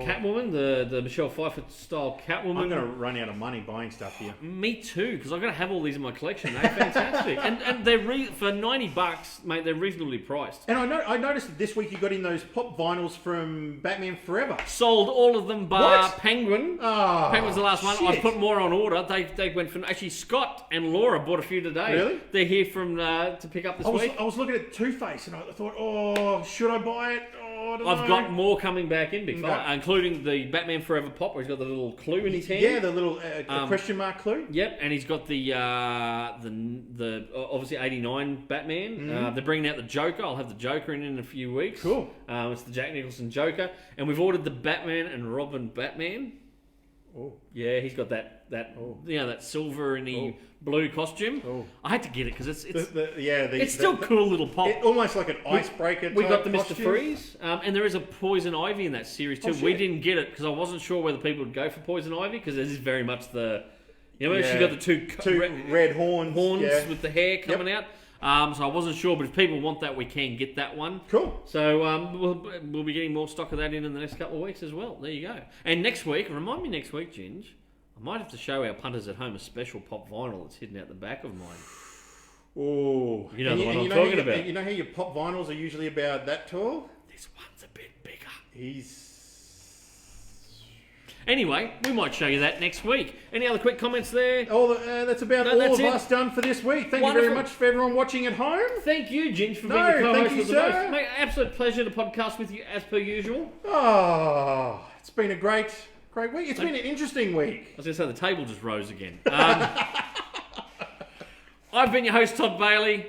Catwoman, the Michelle Pfeiffer style Catwoman.
I'm going to run out of money buying stuff here.
Me too, because I've got to have all these in my collection. They're fantastic, and they're for $90, mate. They're reasonably priced.
And I noticed that this week you got in those pop vinyls from Batman Forever.
Sold all of them bar
What?
Penguin.
Oh,
Penguin's the last one. I
shit.
put more on order. They went from actually Scott and Laura bought a few today.
Really?
They're here from to pick up this week.
I was looking at Two-Face and I thought, should I buy it? I don't
I've
know.
got more coming back in, big fella,
Okay.
including the Batman Forever pop, where he's got the little clue in his hand.
Yeah, the little question mark clue.
Yep, and he's got the obviously '89 Batman. They're bringing out the Joker. I'll have the Joker in a few weeks.
Cool.
It's the Jack Nicholson Joker, and we've ordered the Batman and Robin Batman.
Oh.
Yeah, he's got that that silver and blue costume.
Oh.
I had to get it because it's
It's
still cool little pop.
almost like an icebreaker.
We got the
type
Mr.
costume.
Freeze, and there is a Poison Ivy in that series too.
Oh,
We
shit.
didn't get it because I wasn't sure whether people would go for Poison Ivy because this is very much the, she's got the two
red horns. Yeah.
with the hair coming out. So I wasn't sure, but if people want that, we can get that one.
Cool.
So we'll be getting more stock of that in the next couple of weeks as well. There you go. And next week, remind me next week, Ginge, I might have to show our punters at home a special pop vinyl that's hidden out the back of mine.
Oh,
You know the one I'm talking about.
You know how your pop vinyls are usually about that tall?
This one's a bit bigger. Anyway, we might show you that next week. Any other quick comments there?
That's about
No,
all
that's
of
it.
us done for this week. Thank you
Wonderful.
very much for everyone watching at home.
Thank you, Ginge, for
No,
being the co-host
thank you,
of the
sir.
most. Mate, absolute pleasure to podcast with you as per usual.
Oh, it's been a great week. It's been an interesting week.
I was going to say the table just rose again. I've been your host, Todd Bailey.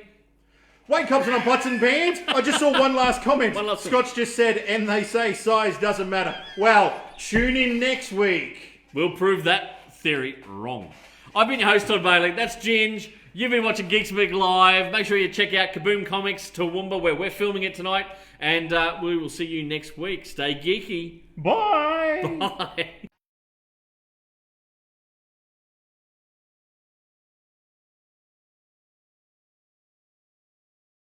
Wayne Cobson on Button Band. I just saw one last comment.
One last
Scott's just said, and they say size doesn't matter. Well, tune in next week.
We'll prove that theory wrong. I've been your host, Todd Bailey. That's Ginge. You've been watching Geek Speak Live. Make sure you check out Kaboom Comics Toowoomba, where we're filming it tonight. And we will see you next week. Stay geeky.
Bye.
Bye.